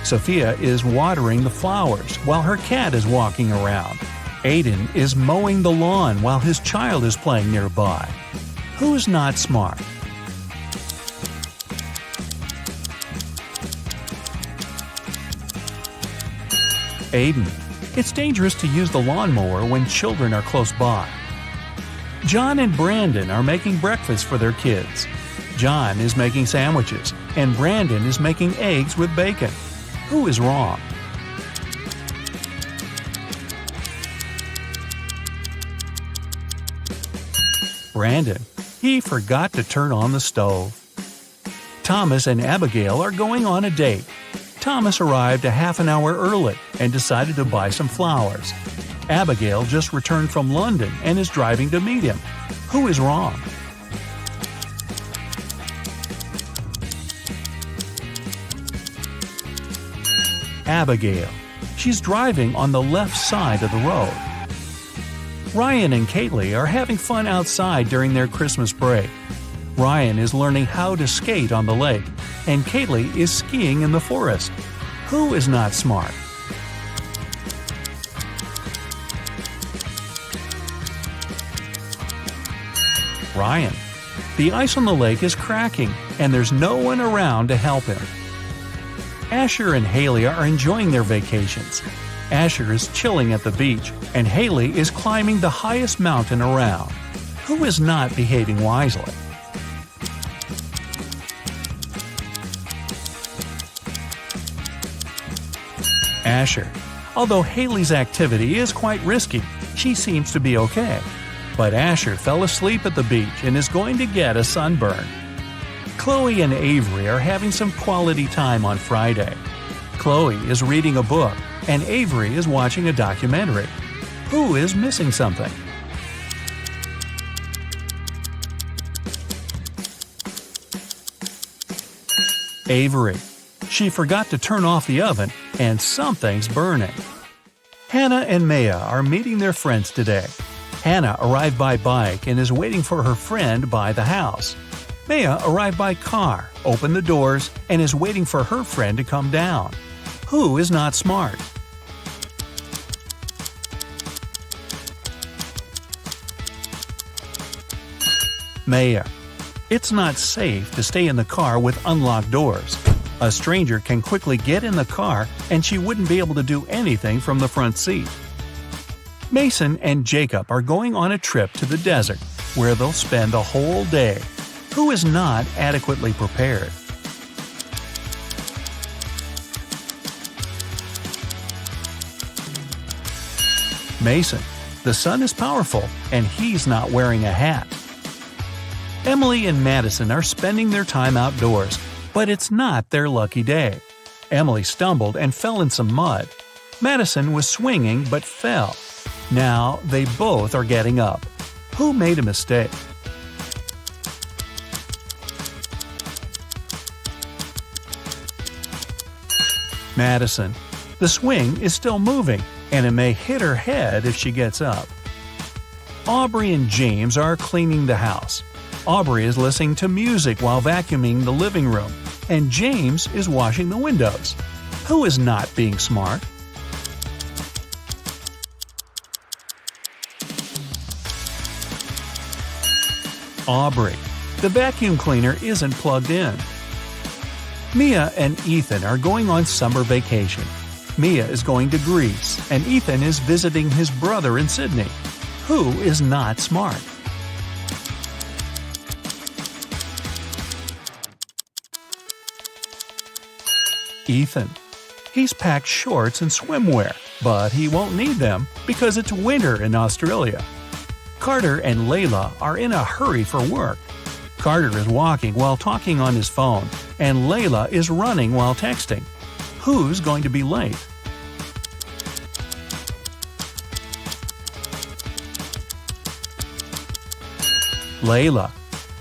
Sophia is watering the flowers while her cat is walking around. Aiden is mowing the lawn while his child is playing nearby. Who's not smart? Aiden. It's dangerous to use the lawnmower when children are close by. John and Brandon are making breakfast for their kids. John is making sandwiches, and Brandon is making eggs with bacon. Who is wrong? Brandon. He forgot to turn on the stove. Thomas and Abigail are going on a date. Thomas arrived a half an hour early and decided to buy some flowers. Abigail just returned from London and is driving to meet him. Who is wrong? Abigail. She's driving on the left side of the road. Ryan and Kaylee are having fun outside during their Christmas break. Ryan is learning how to skate on the lake, and Kaylee is skiing in the forest. Who is not smart? Ryan. The ice on the lake is cracking, and there's no one around to help him. Asher and Haley are enjoying their vacations. Asher is chilling at the beach, and Haley is climbing the highest mountain around. Who is not behaving wisely? Asher. Although Haley's activity is quite risky, she seems to be okay. But Asher fell asleep at the beach and is going to get a sunburn. Chloe and Avery are having some quality time on Friday. Chloe is reading a book, and Avery is watching a documentary. Who is missing something? Avery. She forgot to turn off the oven, and something's burning. Hannah and Maya are meeting their friends today. Hannah arrived by bike and is waiting for her friend by the house. Maya arrived by car, opened the doors, and is waiting for her friend to come down. Who is not smart? Maya. It's not safe to stay in the car with unlocked doors. A stranger can quickly get in the car and she wouldn't be able to do anything from the front seat. Mason and Jacob are going on a trip to the desert, where they'll spend the whole day. Who is not adequately prepared? Mason. The sun is powerful, and he's not wearing a hat. Emily and Madison are spending their time outdoors, but it's not their lucky day. Emily stumbled and fell in some mud. Madison was swinging but fell. Now they both are getting up. Who made a mistake? Madison. The swing is still moving, and it may hit her head if she gets up. Aubrey and James are cleaning the house. Aubrey is listening to music while vacuuming the living room, and James is washing the windows. Who is not being smart? Aubrey. The vacuum cleaner isn't plugged in. Mia and Ethan are going on summer vacation. Mia is going to Greece, and Ethan is visiting his brother in Sydney. Who is not smart? Ethan. He's packed shorts and swimwear, but he won't need them because it's winter in Australia. Carter and Layla are in a hurry for work. Carter is walking while talking on his phone, and Layla is running while texting. Who's going to be late? Layla.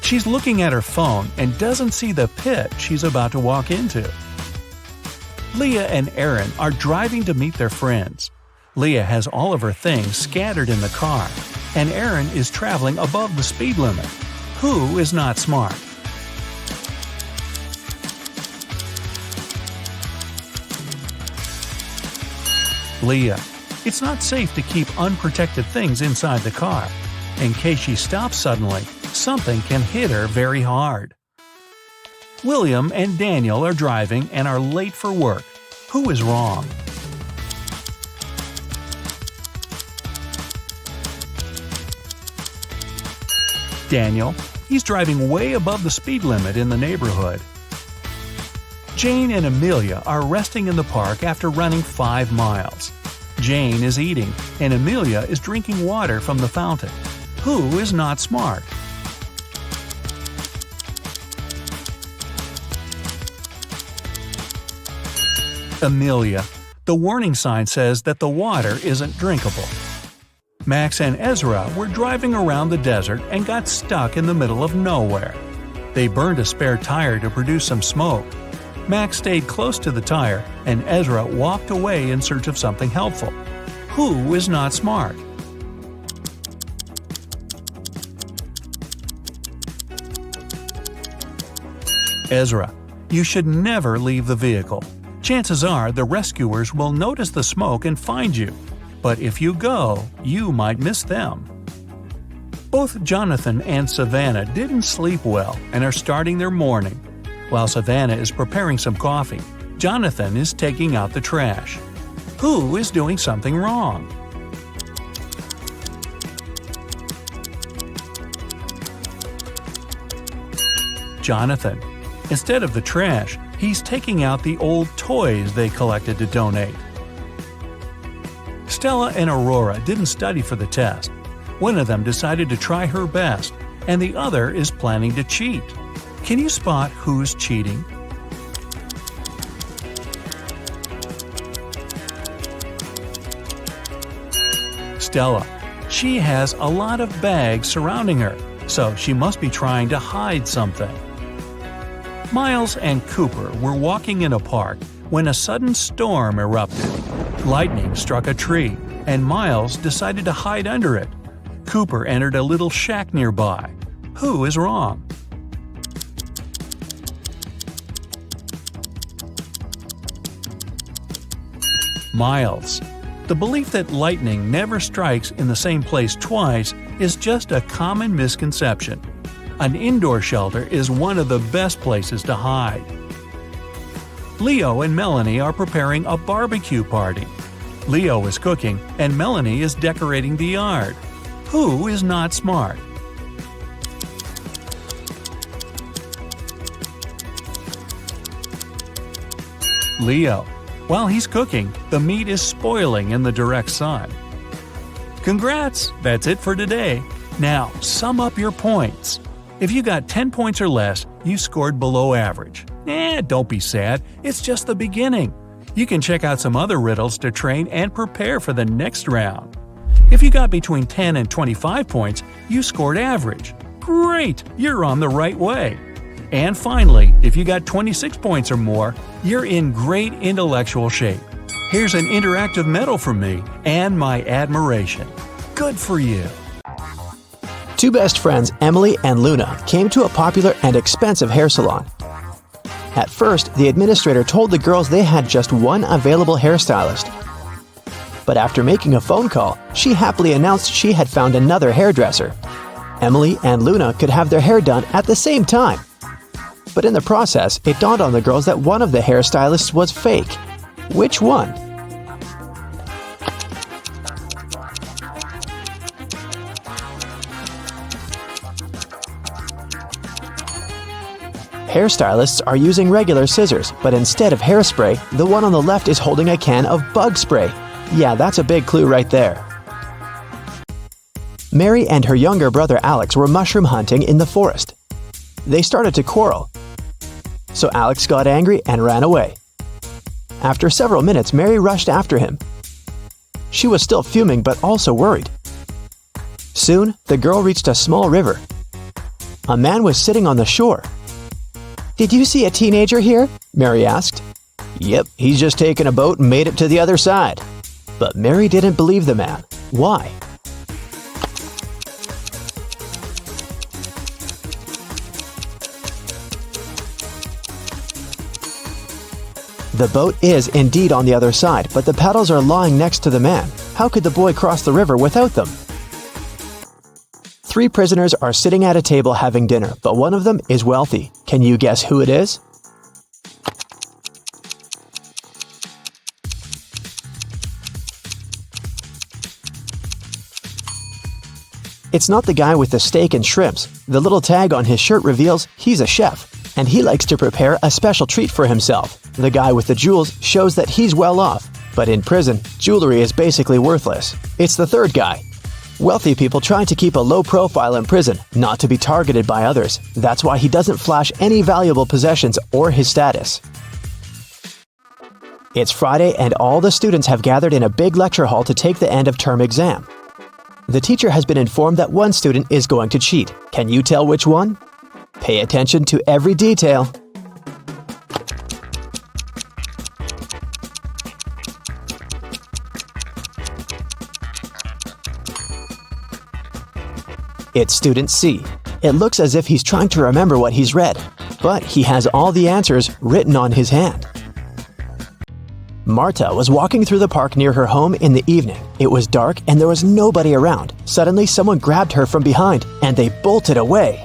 She's looking at her phone and doesn't see the pit she's about to walk into. Leah and Aaron are driving to meet their friends. Leah has all of her things scattered in the car, and Aaron is traveling above the speed limit. Who is not smart? Leah. It's not safe to keep unprotected things inside the car. In case she stops suddenly, something can hit her very hard. William and Daniel are driving and are late for work. Who is wrong? Daniel. He's driving way above the speed limit in the neighborhood. Jane and Amelia are resting in the park after running 5 miles. Jane is eating, and Amelia is drinking water from the fountain. Who is not smart? Amelia. The warning sign says that the water isn't drinkable. Max and Ezra were driving around the desert and got stuck in the middle of nowhere. They burned a spare tire to produce some smoke. Max stayed close to the tire, and Ezra walked away in search of something helpful. Who is not smart? Ezra. You should never leave the vehicle. Chances are the rescuers will notice the smoke and find you. But if you go, you might miss them. Both Jonathan and Savannah didn't sleep well and are starting their morning. While Savannah is preparing some coffee, Jonathan is taking out the trash. Who is doing something wrong? Jonathan. Instead of the trash, he's taking out the old toys they collected to donate. Stella and Aurora didn't study for the test. One of them decided to try her best, and the other is planning to cheat. Can you spot who's cheating? Stella. She has a lot of bags surrounding her, so she must be trying to hide something. Miles and Cooper were walking in a park when a sudden storm erupted. Lightning struck a tree, and Miles decided to hide under it. Cooper entered a little shack nearby. Who is wrong? Miles. The belief that lightning never strikes in the same place twice is just a common misconception. An indoor shelter is one of the best places to hide. Leo and Melanie are preparing a barbecue party. Leo is cooking and Melanie is decorating the yard. Who is not smart? Leo. While he's cooking, the meat is spoiling in the direct sun. Congrats! That's it for today. Now, sum up your points. If you got 10 points or less, you scored below average. Don't be sad, it's just the beginning. You can check out some other riddles to train and prepare for the next round. If you got between 10 and 25 points, you scored average. Great! You're on the right way. And finally, if you got 26 points or more, you're in great intellectual shape. Here's an interactive medal from me and my admiration. Good for you! Two best friends, Emily and Luna, came to a popular and expensive hair salon. At first, the administrator told the girls they had just one available hairstylist. But after making a phone call, she happily announced she had found another hairdresser. Emily and Luna could have their hair done at the same time. But in the process, it dawned on the girls that one of the hairstylists was fake. Which one? Hairstylists are using regular scissors, but instead of hairspray, the one on the left is holding a can of bug spray. Yeah, that's a big clue right there. Mary and her younger brother Alex were mushroom hunting in the forest. They started to quarrel. So Alex got angry and ran away. After several minutes, Mary rushed after him. She was still fuming but also worried. Soon, the girl reached a small river. A man was sitting on the shore. "Did you see a teenager here?" Mary asked. "Yep, he's just taken a boat and made it to the other side." But Mary didn't believe the man. Why? The boat is indeed on the other side, but the paddles are lying next to the man. How could the boy cross the river without them? Three prisoners are sitting at a table having dinner, but one of them is wealthy. Can you guess who it is? It's not the guy with the steak and shrimps. The little tag on his shirt reveals he's a chef, and he likes to prepare a special treat for himself. The guy with the jewels shows that he's well off, but in prison, jewelry is basically worthless. It's the third guy. Wealthy people try to keep a low profile in prison, not to be targeted by others. That's why he doesn't flash any valuable possessions or his status. It's Friday and all the students have gathered in a big lecture hall to take the end of term exam. The teacher has been informed that one student is going to cheat. Can you tell which one? Pay attention to every detail. It's student C. It looks as if he's trying to remember what he's read, but he has all the answers written on his hand. Marta was walking through the park near her home in the evening. It was dark and there was nobody around. Suddenly, someone grabbed her from behind and they bolted away.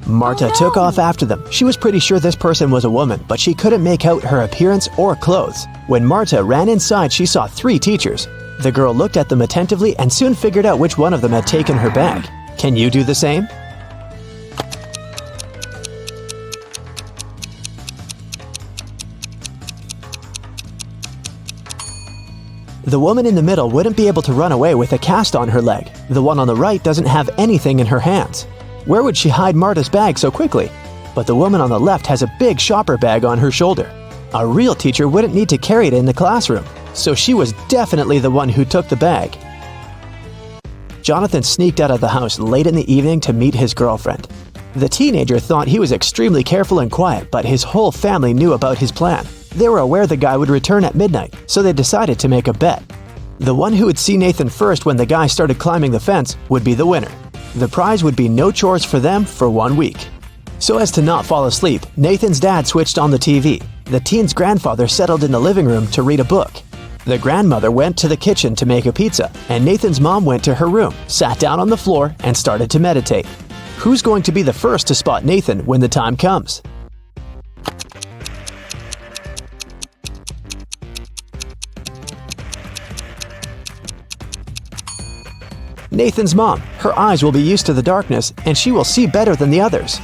Marta took off after them. She was pretty sure this person was a woman, but she couldn't make out her appearance or clothes. When Marta ran inside, she saw 3 teachers. The girl looked at them attentively and soon figured out which one of them had taken her bag. Can you do the same? The woman in the middle wouldn't be able to run away with a cast on her leg. The one on the right doesn't have anything in her hands. Where would she hide Marta's bag so quickly? But the woman on the left has a big shopper bag on her shoulder. A real teacher wouldn't need to carry it in the classroom, so she was definitely the one who took the bag. Jonathan sneaked out of the house late in the evening to meet his girlfriend. The teenager thought he was extremely careful and quiet, but his whole family knew about his plan. They were aware the guy would return at midnight, so they decided to make a bet. The one who would see Nathan first when the guy started climbing the fence would be the winner. The prize would be no chores for them for 1 week. So as to not fall asleep, Nathan's dad switched on the TV. The teen's grandfather settled in the living room to read a book. The grandmother went to the kitchen to make a pizza, and Nathan's mom went to her room, sat down on the floor, and started to meditate. Who's going to be the first to spot Nathan when the time comes? Nathan's mom. Her eyes will be used to the darkness, and she will see better than the others.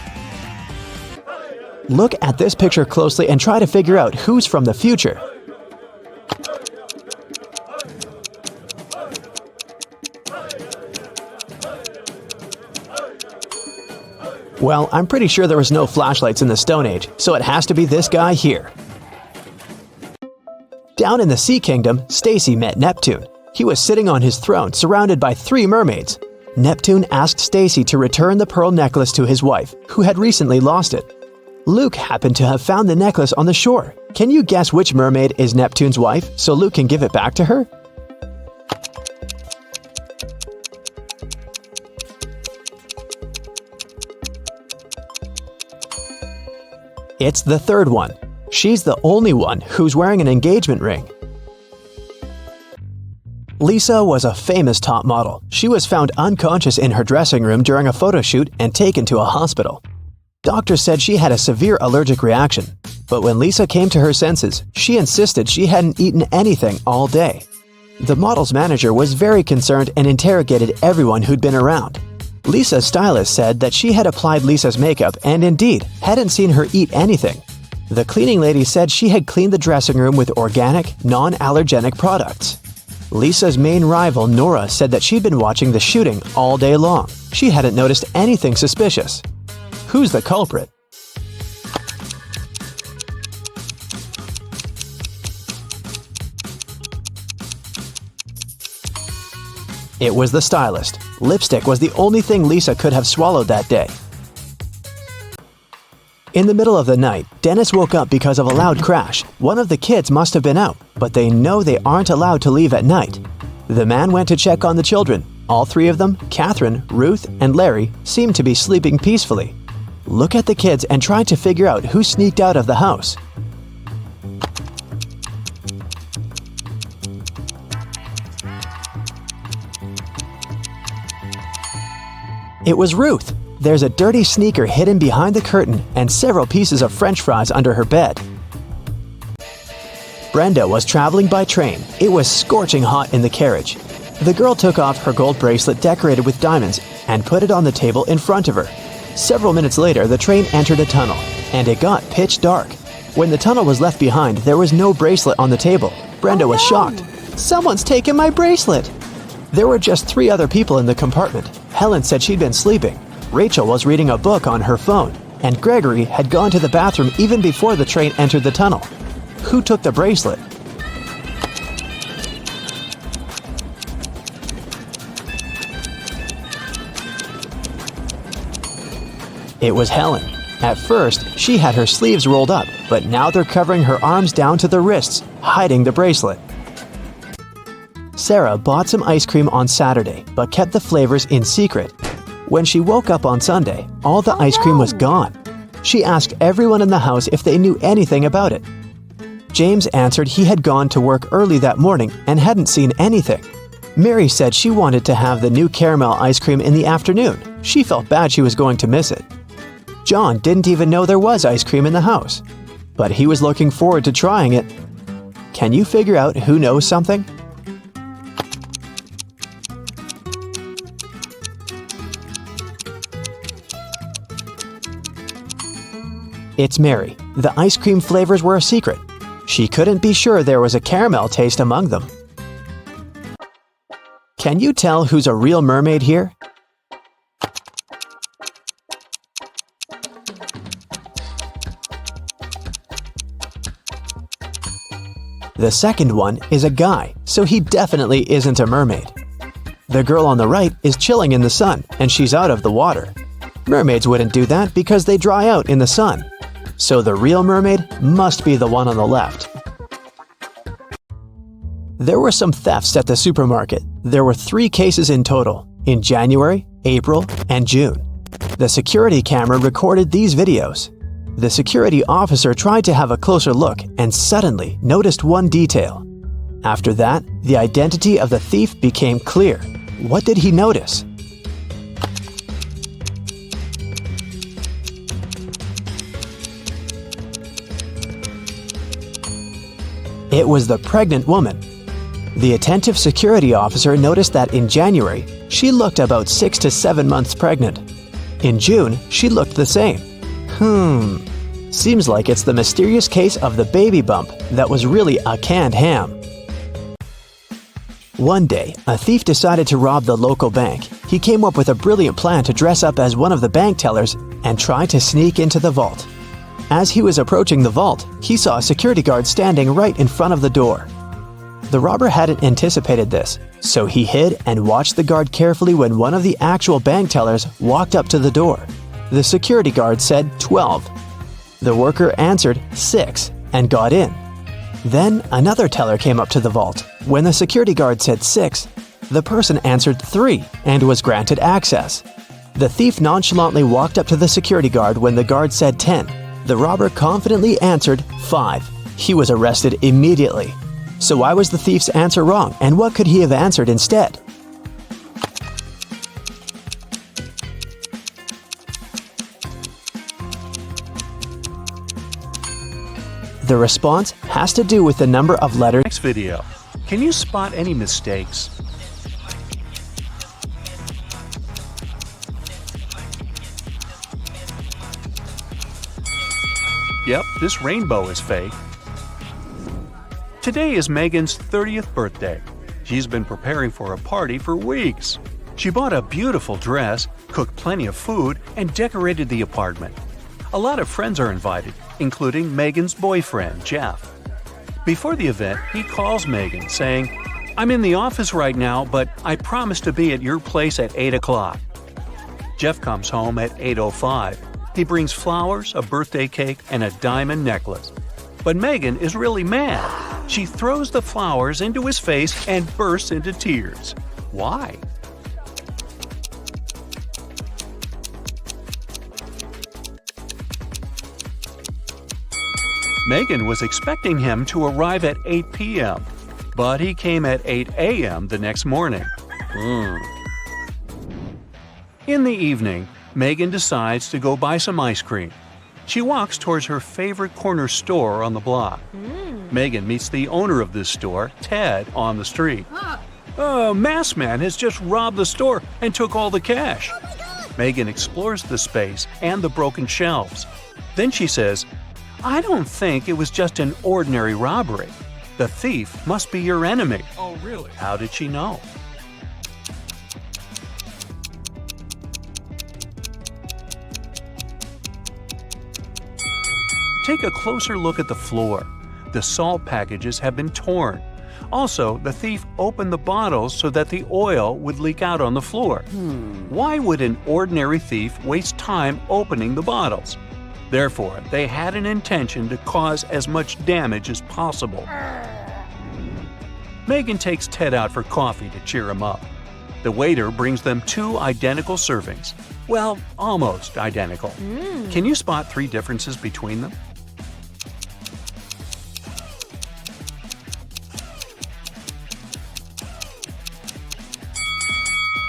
Look at this picture closely and try to figure out who's from the future. Well, I'm pretty sure there was no flashlights in the Stone Age, so it has to be this guy here. Down in the Sea Kingdom, Stacy met Neptune. He was sitting on his throne, surrounded by 3 mermaids. Neptune asked Stacy to return the pearl necklace to his wife, who had recently lost it. Luke happened to have found the necklace on the shore. Can you guess which mermaid is Neptune's wife, so Luke can give it back to her? It's the third one. She's the only one who's wearing an engagement ring. Lisa was a famous top model. She was found unconscious in her dressing room during a photo shoot and taken to a hospital. Doctors said she had a severe allergic reaction, but when Lisa came to her senses, she insisted she hadn't eaten anything all day. The model's manager was very concerned and interrogated everyone who'd been around. Lisa's stylist said that she had applied Lisa's makeup and indeed hadn't seen her eat anything. The cleaning lady said she had cleaned the dressing room with organic, non-allergenic products. Lisa's main rival, Nora, said that she'd been watching the shooting all day long. She hadn't noticed anything suspicious. Who's the culprit? It was the stylist. Lipstick was the only thing Lisa could have swallowed that day. In the middle of the night, Dennis woke up because of a loud crash. One of the kids must have been out, but they know they aren't allowed to leave at night. The man went to check on the children. All 3 of them, Catherine, Ruth, and Larry, seemed to be sleeping peacefully. Look at the kids and try to figure out who sneaked out of the house. It was Ruth. There's a dirty sneaker hidden behind the curtain and several pieces of French fries under her bed. Brenda was traveling by train. It was scorching hot in the carriage. The girl took off her gold bracelet decorated with diamonds and put it on the table in front of her. Several minutes later, the train entered a tunnel, and it got pitch dark. When the tunnel was left behind, there was no bracelet on the table. Brenda was shocked. "Someone's taken my bracelet!" There were just 3 other people in the compartment. Helen said she'd been sleeping. Rachel was reading a book on her phone, and Gregory had gone to the bathroom even before the train entered the tunnel. Who took the bracelet? It was Helen. At first, she had her sleeves rolled up, but now they're covering her arms down to the wrists, hiding the bracelet. Sarah bought some ice cream on Saturday, but kept the flavors in secret. When she woke up on Sunday, all the ice cream was gone. She asked everyone in the house if they knew anything about it. James answered he had gone to work early that morning and hadn't seen anything. Mary said she wanted to have the new caramel ice cream in the afternoon. She felt bad she was going to miss it. John didn't even know there was ice cream in the house, but he was looking forward to trying it. Can you figure out who knows something? It's Mary. The ice cream flavors were a secret. She couldn't be sure there was a caramel taste among them. Can you tell who's a real mermaid here? The second one is a guy, so he definitely isn't a mermaid. The girl on the right is chilling in the sun, and she's out of the water. Mermaids wouldn't do that because they dry out in the sun. So the real mermaid must be the one on the left. There were some thefts at the supermarket. There were 3 cases in total, in January, April, and June. The security camera recorded these videos. The security officer tried to have a closer look and suddenly noticed one detail. After that, the identity of the thief became clear. What did he notice? It was the pregnant woman. The attentive security officer noticed that in January, she looked about 6 to 7 months pregnant. In June, she looked the same. Seems like it's the mysterious case of the baby bump that was really a canned ham. One day, a thief decided to rob the local bank. He came up with a brilliant plan to dress up as one of the bank tellers and try to sneak into the vault. As he was approaching the vault, he saw a security guard standing right in front of the door. The robber hadn't anticipated this, so he hid and watched the guard carefully when one of the actual bank tellers walked up to the door. The security guard said 12. The worker answered 6 and got in. Then another teller came up to the vault. When the security guard said 6, the person answered 3 and was granted access. The thief nonchalantly walked up to the security guard when the guard said 10. The robber confidently answered 5. He was arrested immediately. So why was the thief's answer wrong, and what could he have answered instead? The response has to do with the number of letters. Next video. Can you spot any mistakes? Yep, this rainbow is fake. Today is Megan's 30th birthday. She's been preparing for a party for weeks. She bought a beautiful dress, cooked plenty of food, and decorated the apartment. A lot of friends are invited, including Megan's boyfriend, Jeff. Before the event, he calls Megan, saying, "I'm in the office right now, but I promise to be at your place at 8 o'clock." Jeff comes home at 8:05. He brings flowers, a birthday cake, and a diamond necklace. But Megan is really mad. She throws the flowers into his face and bursts into tears. Why? Megan was expecting him to arrive at 8 p.m., but he came at 8 a.m. the next morning. In the evening, Megan decides to go buy some ice cream. She walks towards her favorite corner store on the block. Megan meets the owner of this store, Ted, on the street. Masked man has just robbed the store and took all the cash. Megan explores the space and the broken shelves. Then she says, "I don't think it was just an ordinary robbery. The thief must be your enemy." Oh, really? How did she know? Take a closer look at the floor. The salt packages have been torn. Also, the thief opened the bottles so that the oil would leak out on the floor. Why would an ordinary thief waste time opening the bottles? Therefore, they had an intention to cause as much damage as possible. Megan takes Ted out for coffee to cheer him up. The waiter brings them 2 identical servings. Well, almost identical. Can you spot 3 differences between them?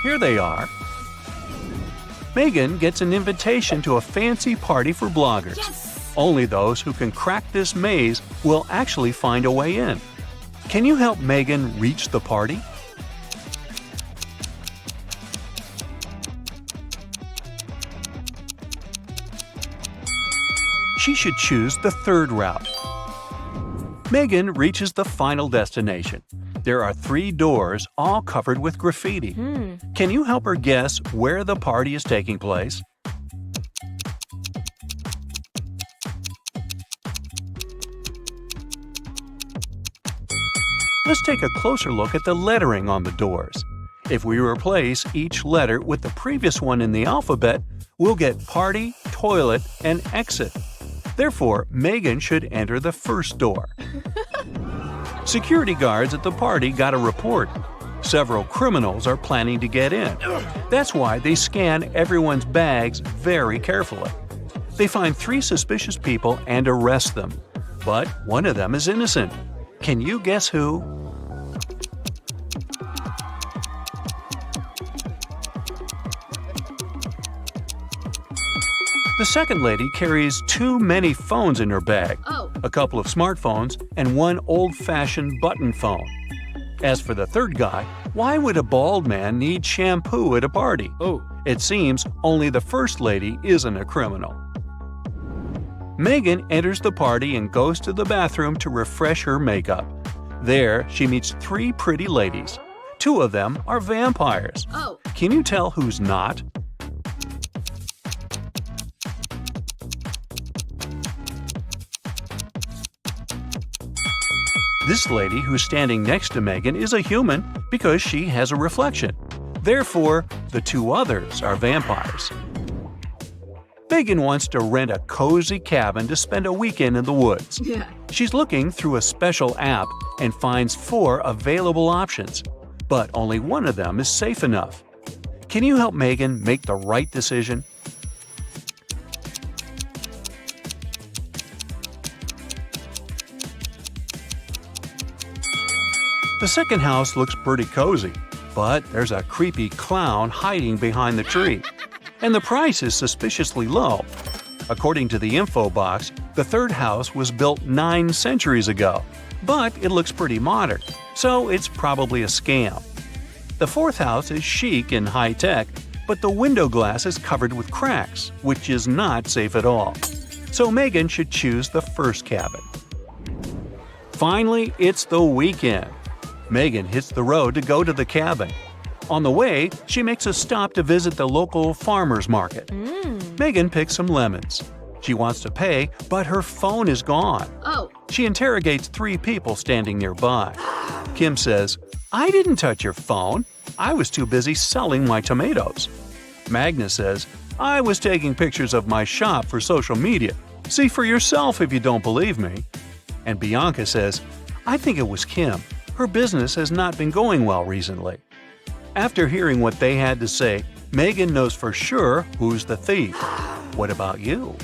Here they are. Megan gets an invitation to a fancy party for bloggers. Only those who can crack this maze will actually find a way in. Can you help Megan reach the party? She should choose the 3rd route. Megan reaches the final destination. There are 3 doors, all covered with graffiti. Can you help her guess where the party is taking place? Let's take a closer look at the lettering on the doors. If we replace each letter with the previous one in the alphabet, we'll get party, toilet, and exit. Therefore, Megan should enter the first door. Security guards at the party got a report. Several criminals are planning to get in. That's why they scan everyone's bags very carefully. They find 3 suspicious people and arrest them. But one of them is innocent. Can you guess who? The second lady carries too many phones in her bag. A couple of smartphones and one old-fashioned button phone. As for the third guy, why would a bald man need shampoo at a party? Oh. It seems only the first lady isn't a criminal. Megan enters the party and goes to the bathroom to refresh her makeup. There, she meets 3 pretty ladies. 2 of them are vampires. Oh. Can you tell who's not? This lady who's standing next to Megan is a human because she has a reflection. Therefore, the 2 others are vampires. Megan wants to rent a cozy cabin to spend a weekend in the woods. Yeah. She's looking through a special app and finds 4 available options, but only one of them is safe enough. Can you help Megan make the right decision? The second house looks pretty cozy, but there's a creepy clown hiding behind the tree, and the price is suspiciously low. According to the info box, the third house was built 9 centuries ago, but it looks pretty modern, so it's probably a scam. The fourth house is chic and high-tech, but the window glass is covered with cracks, which is not safe at all. So Megan should choose the first cabin. Finally, it's the weekend. Megan hits the road to go to the cabin. On the way, she makes a stop to visit the local farmer's market. Megan picks some lemons. She wants to pay, but her phone is gone. Oh. She interrogates 3 people standing nearby. Kim says, "I didn't touch your phone. I was too busy selling my tomatoes." Magna says, "I was taking pictures of my shop for social media. See for yourself if you don't believe me." And Bianca says, "I think it was Kim. Her business has not been going well recently." After hearing what they had to say, Megan knows for sure who's the thief. What about you?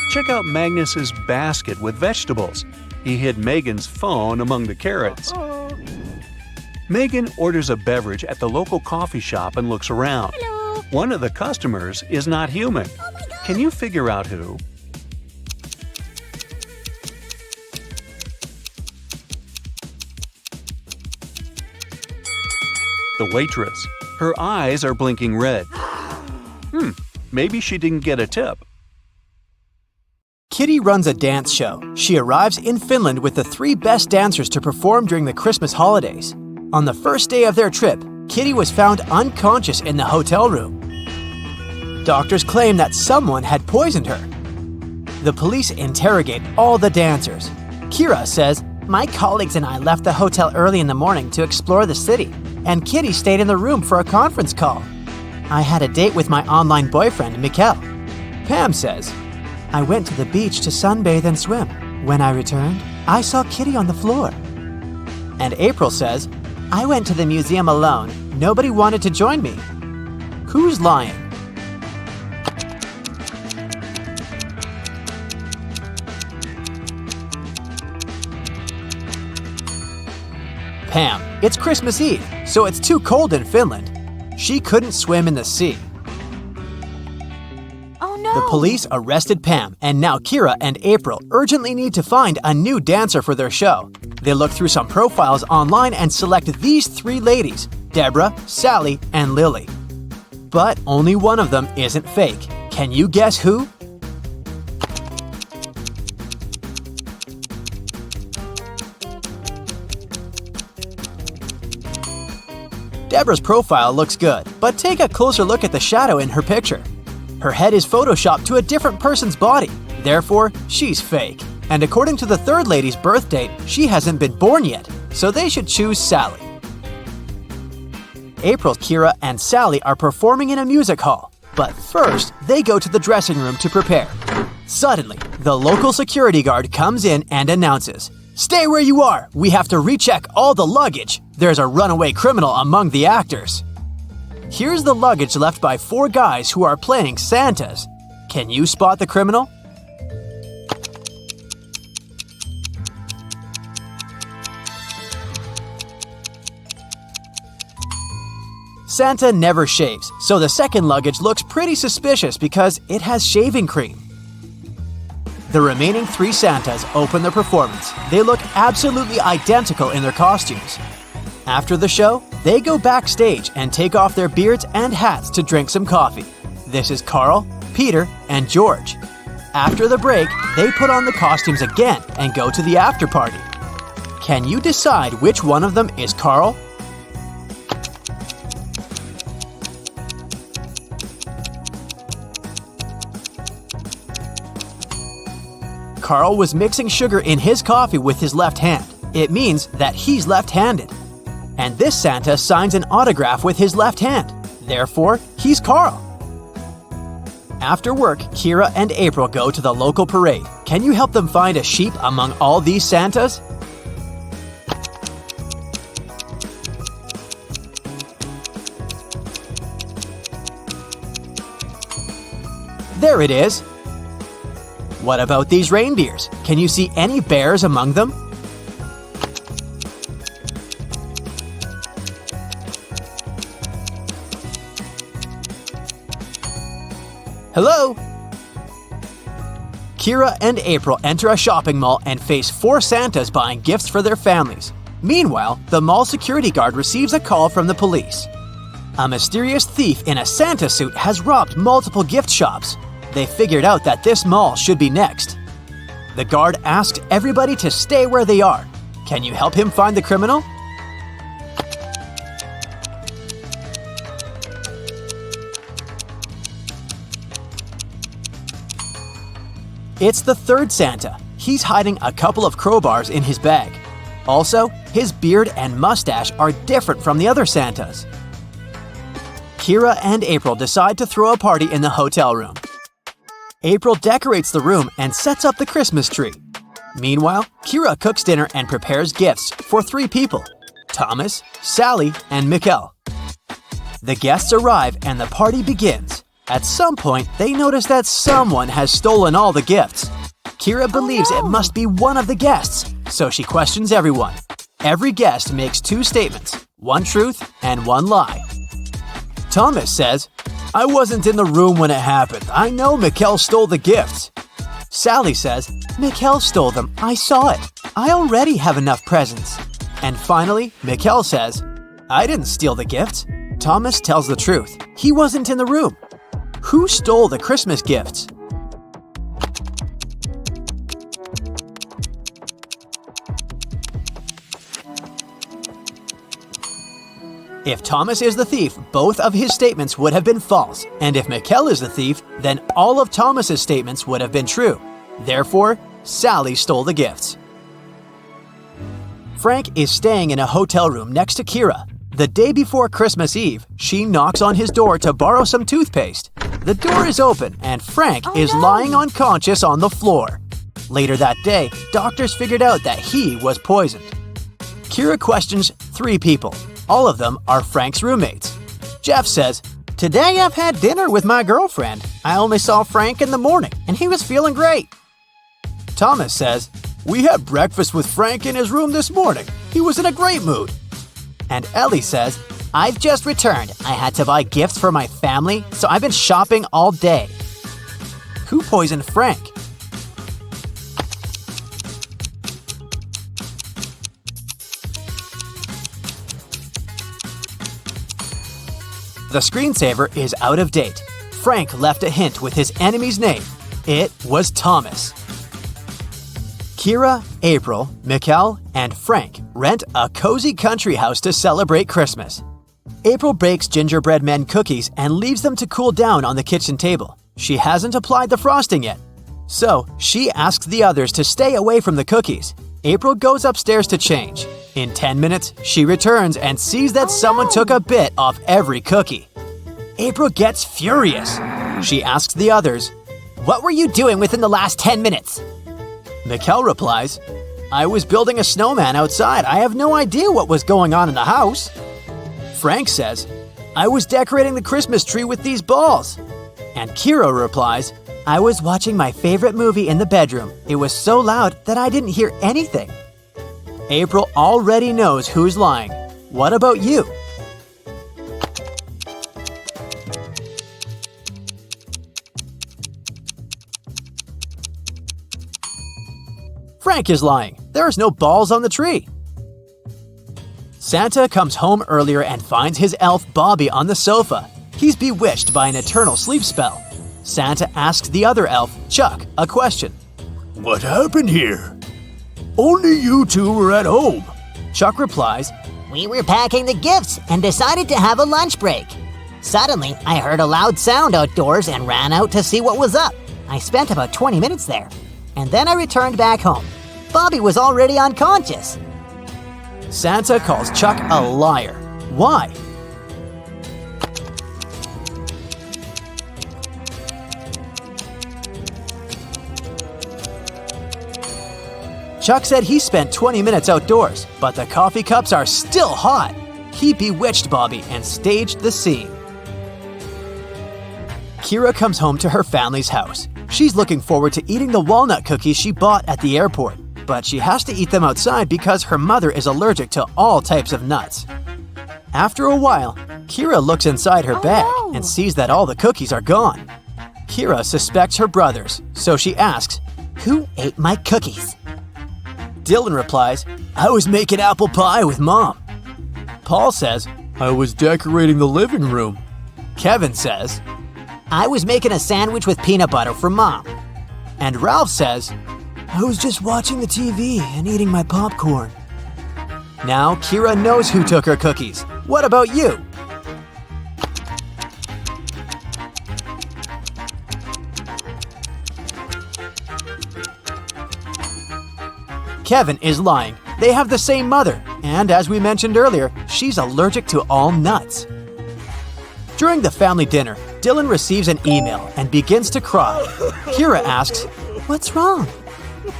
Check out Magnus's basket with vegetables. He hid Megan's phone among the carrots. Megan orders a beverage at the local coffee shop and looks around. Hello. One of the customers is not human. Can you figure out who? The waitress. Her eyes are blinking red. Maybe she didn't get a tip. Kitty runs a dance show. She arrives in Finland with the 3 best dancers to perform during the Christmas holidays. On the first day of their trip, Kitty was found unconscious in the hotel room. Doctors claim that someone had poisoned her. The police interrogate all the dancers. Kira says, "My colleagues and I left the hotel early in the morning to explore the city, and Kitty stayed in the room for a conference call. I had a date with my online boyfriend, Mikkel." Pam says, "I went to the beach to sunbathe and swim. When I returned, I saw Kitty on the floor." And April says, "I went to the museum alone. Nobody wanted to join me." Who's lying? Pam. It's Christmas Eve, so it's too cold in Finland. She couldn't swim in the sea. Oh no. The police arrested Pam, and now Kira and April urgently need to find a new dancer for their show. They look through some profiles online and select these 3 ladies, Deborah, Sally, and Lily. But only one of them isn't fake. Can you guess who? Deborah's profile looks good, but take a closer look at the shadow in her picture. Her head is photoshopped to a different person's body, therefore, she's fake. And according to the third lady's birth date, she hasn't been born yet, so they should choose Sally. April, Kira, and Sally are performing in a music hall, but first, they go to the dressing room to prepare. Suddenly, the local security guard comes in and announces, "Stay where you are! We have to recheck all the luggage! There's a runaway criminal among the actors." Here's the luggage left by 4 guys who are playing Santas. Can you spot the criminal? Santa never shaves, so the second luggage looks pretty suspicious because it has shaving cream. The remaining 3 Santas open their performance. They look absolutely identical in their costumes. After the show, they go backstage and take off their beards and hats to drink some coffee. This is Carl, Peter, and George. After the break, they put on the costumes again and go to the after party. Can you decide which one of them is Carl? Carl was mixing sugar in his coffee with his left hand. It means that he's left-handed. And this Santa signs an autograph with his left hand. Therefore, he's Carl. After work, Kira and April go to the local parade. Can you help them find a sheep among all these Santas? There it is. What about these reindeers? Can you see any bears among them? Hello? Kira and April enter a shopping mall and face 4 Santas buying gifts for their families. Meanwhile, the mall security guard receives a call from the police. A mysterious thief in a Santa suit has robbed multiple gift shops. They figured out that this mall should be next. The guard asked everybody to stay where they are. Can you help him find the criminal? It's the 3rd Santa. He's hiding a couple of crowbars in his bag. Also, his beard and mustache are different from the other Santas. Kira and April decide to throw a party in the hotel room. April decorates the room and sets up the Christmas tree. Meanwhile, Kira cooks dinner and prepares gifts for 3 people: Thomas, Sally, and Mikkel. The guests arrive and the party begins. At some point, they notice that someone has stolen all the gifts. Kira believes it must be one of the guests, so she questions everyone. Every guest makes 2 statements, 1 truth and 1 lie. Thomas says, "I wasn't in the room when it happened. I know Mikkel stole the gifts." Sally says, "Mikkel stole them. I saw it. I already have enough presents." And finally, Mikkel says, "I didn't steal the gifts." Thomas tells the truth. He wasn't in the room. Who stole the Christmas gifts? If Thomas is the thief, both of his statements would have been false, and if Mikkel is the thief, then all of Thomas's statements would have been true. Therefore, Sally stole the gifts. Frank is staying in a hotel room next to Kira. The day before Christmas Eve, she knocks on his door to borrow some toothpaste. The door is open, and Frank is lying unconscious on the floor. Later that day, doctors figured out that he was poisoned. Kira questions 3 people. All of them are Frank's roommates. Jeff says, "Today I've had dinner with my girlfriend. I only saw Frank in the morning, and he was feeling great." Thomas says, "We had breakfast with Frank in his room this morning. He was in a great mood." And Ellie says, "I've just returned. I had to buy gifts for my family, so I've been shopping all day." Who poisoned Frank? The screensaver is out of date. Frank left a hint with his enemy's name. It was Thomas. Kira, April, Mikkel, and Frank rent a cozy country house to celebrate Christmas. April bakes gingerbread men cookies and leaves them to cool down on the kitchen table. She hasn't applied the frosting yet. So, she asks the others to stay away from the cookies. April goes upstairs to change. In 10 minutes, she returns and sees that someone took a bit off every cookie. April gets furious. She asks the others, "What were you doing within the last 10 minutes?" Mikkel replies, "I was building a snowman outside. I have no idea what was going on in the house." Frank says, "I was decorating the Christmas tree with these balls." And Kira replies, "I was watching my favorite movie in the bedroom. It was so loud that I didn't hear anything." April already knows who's lying. What about you? Frank is lying. There is no balls on the tree. Santa comes home earlier and finds his elf Bobby on the sofa. He's bewitched by an eternal sleep spell. Santa asks the other elf, Chuck, a question. What happened here? Only you two were at home. Chuck replies, We were packing the gifts and decided to have a lunch break. Suddenly, I heard a loud sound outdoors and ran out to see what was up. I spent about 20 minutes there, and then I returned back home. Bobby was already unconscious. Santa calls Chuck a liar. Why? Chuck said he spent 20 minutes outdoors, but the coffee cups are still hot. He bewitched Bobby and staged the scene. Kira comes home to her family's house. She's looking forward to eating the walnut cookies she bought at the airport, but she has to eat them outside because her mother is allergic to all types of nuts. After a while, Kira looks inside her bag and sees that all the cookies are gone. Kira suspects her brothers, so she asks, Who ate my cookies? Dylan replies, I was making apple pie with Mom. Paul says, I was decorating the living room. Kevin says, I was making a sandwich with peanut butter for Mom. And Ralph says, I was just watching the TV and eating my popcorn. Now Kira knows who took her cookies. What about you? Kevin is lying. They have the same mother, and as we mentioned earlier, she's allergic to all nuts. During the family dinner, Dylan receives an email and begins to cry. Kira asks, What's wrong?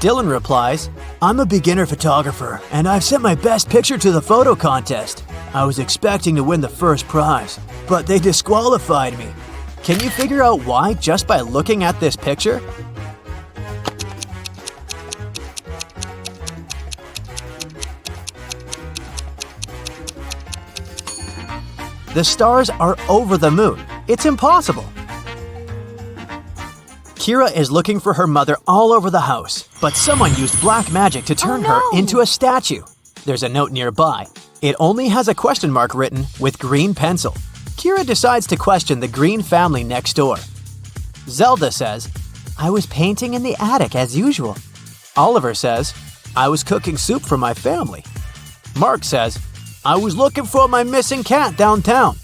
Dylan replies, I'm a beginner photographer, and I've sent my best picture to the photo contest. I was expecting to win the first prize, but they disqualified me. Can you figure out why just by looking at this picture? The stars are over the moon. It's impossible. Kira is looking for her mother all over the house, but someone used black magic to turn her into a statue. There's a note nearby. It only has a question mark written with green pencil. Kira decides to question the Green family next door. Zelda says, I was painting in the attic as usual. Oliver says, I was cooking soup for my family. Mark says, I was looking for my missing cat downtown.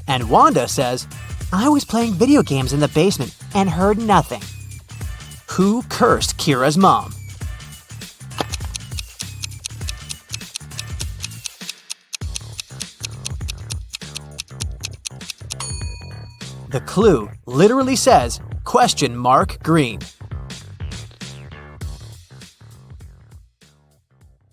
And Wanda says, I was playing video games in the basement and heard nothing. Who cursed Kira's mom? The clue literally says, question mark green.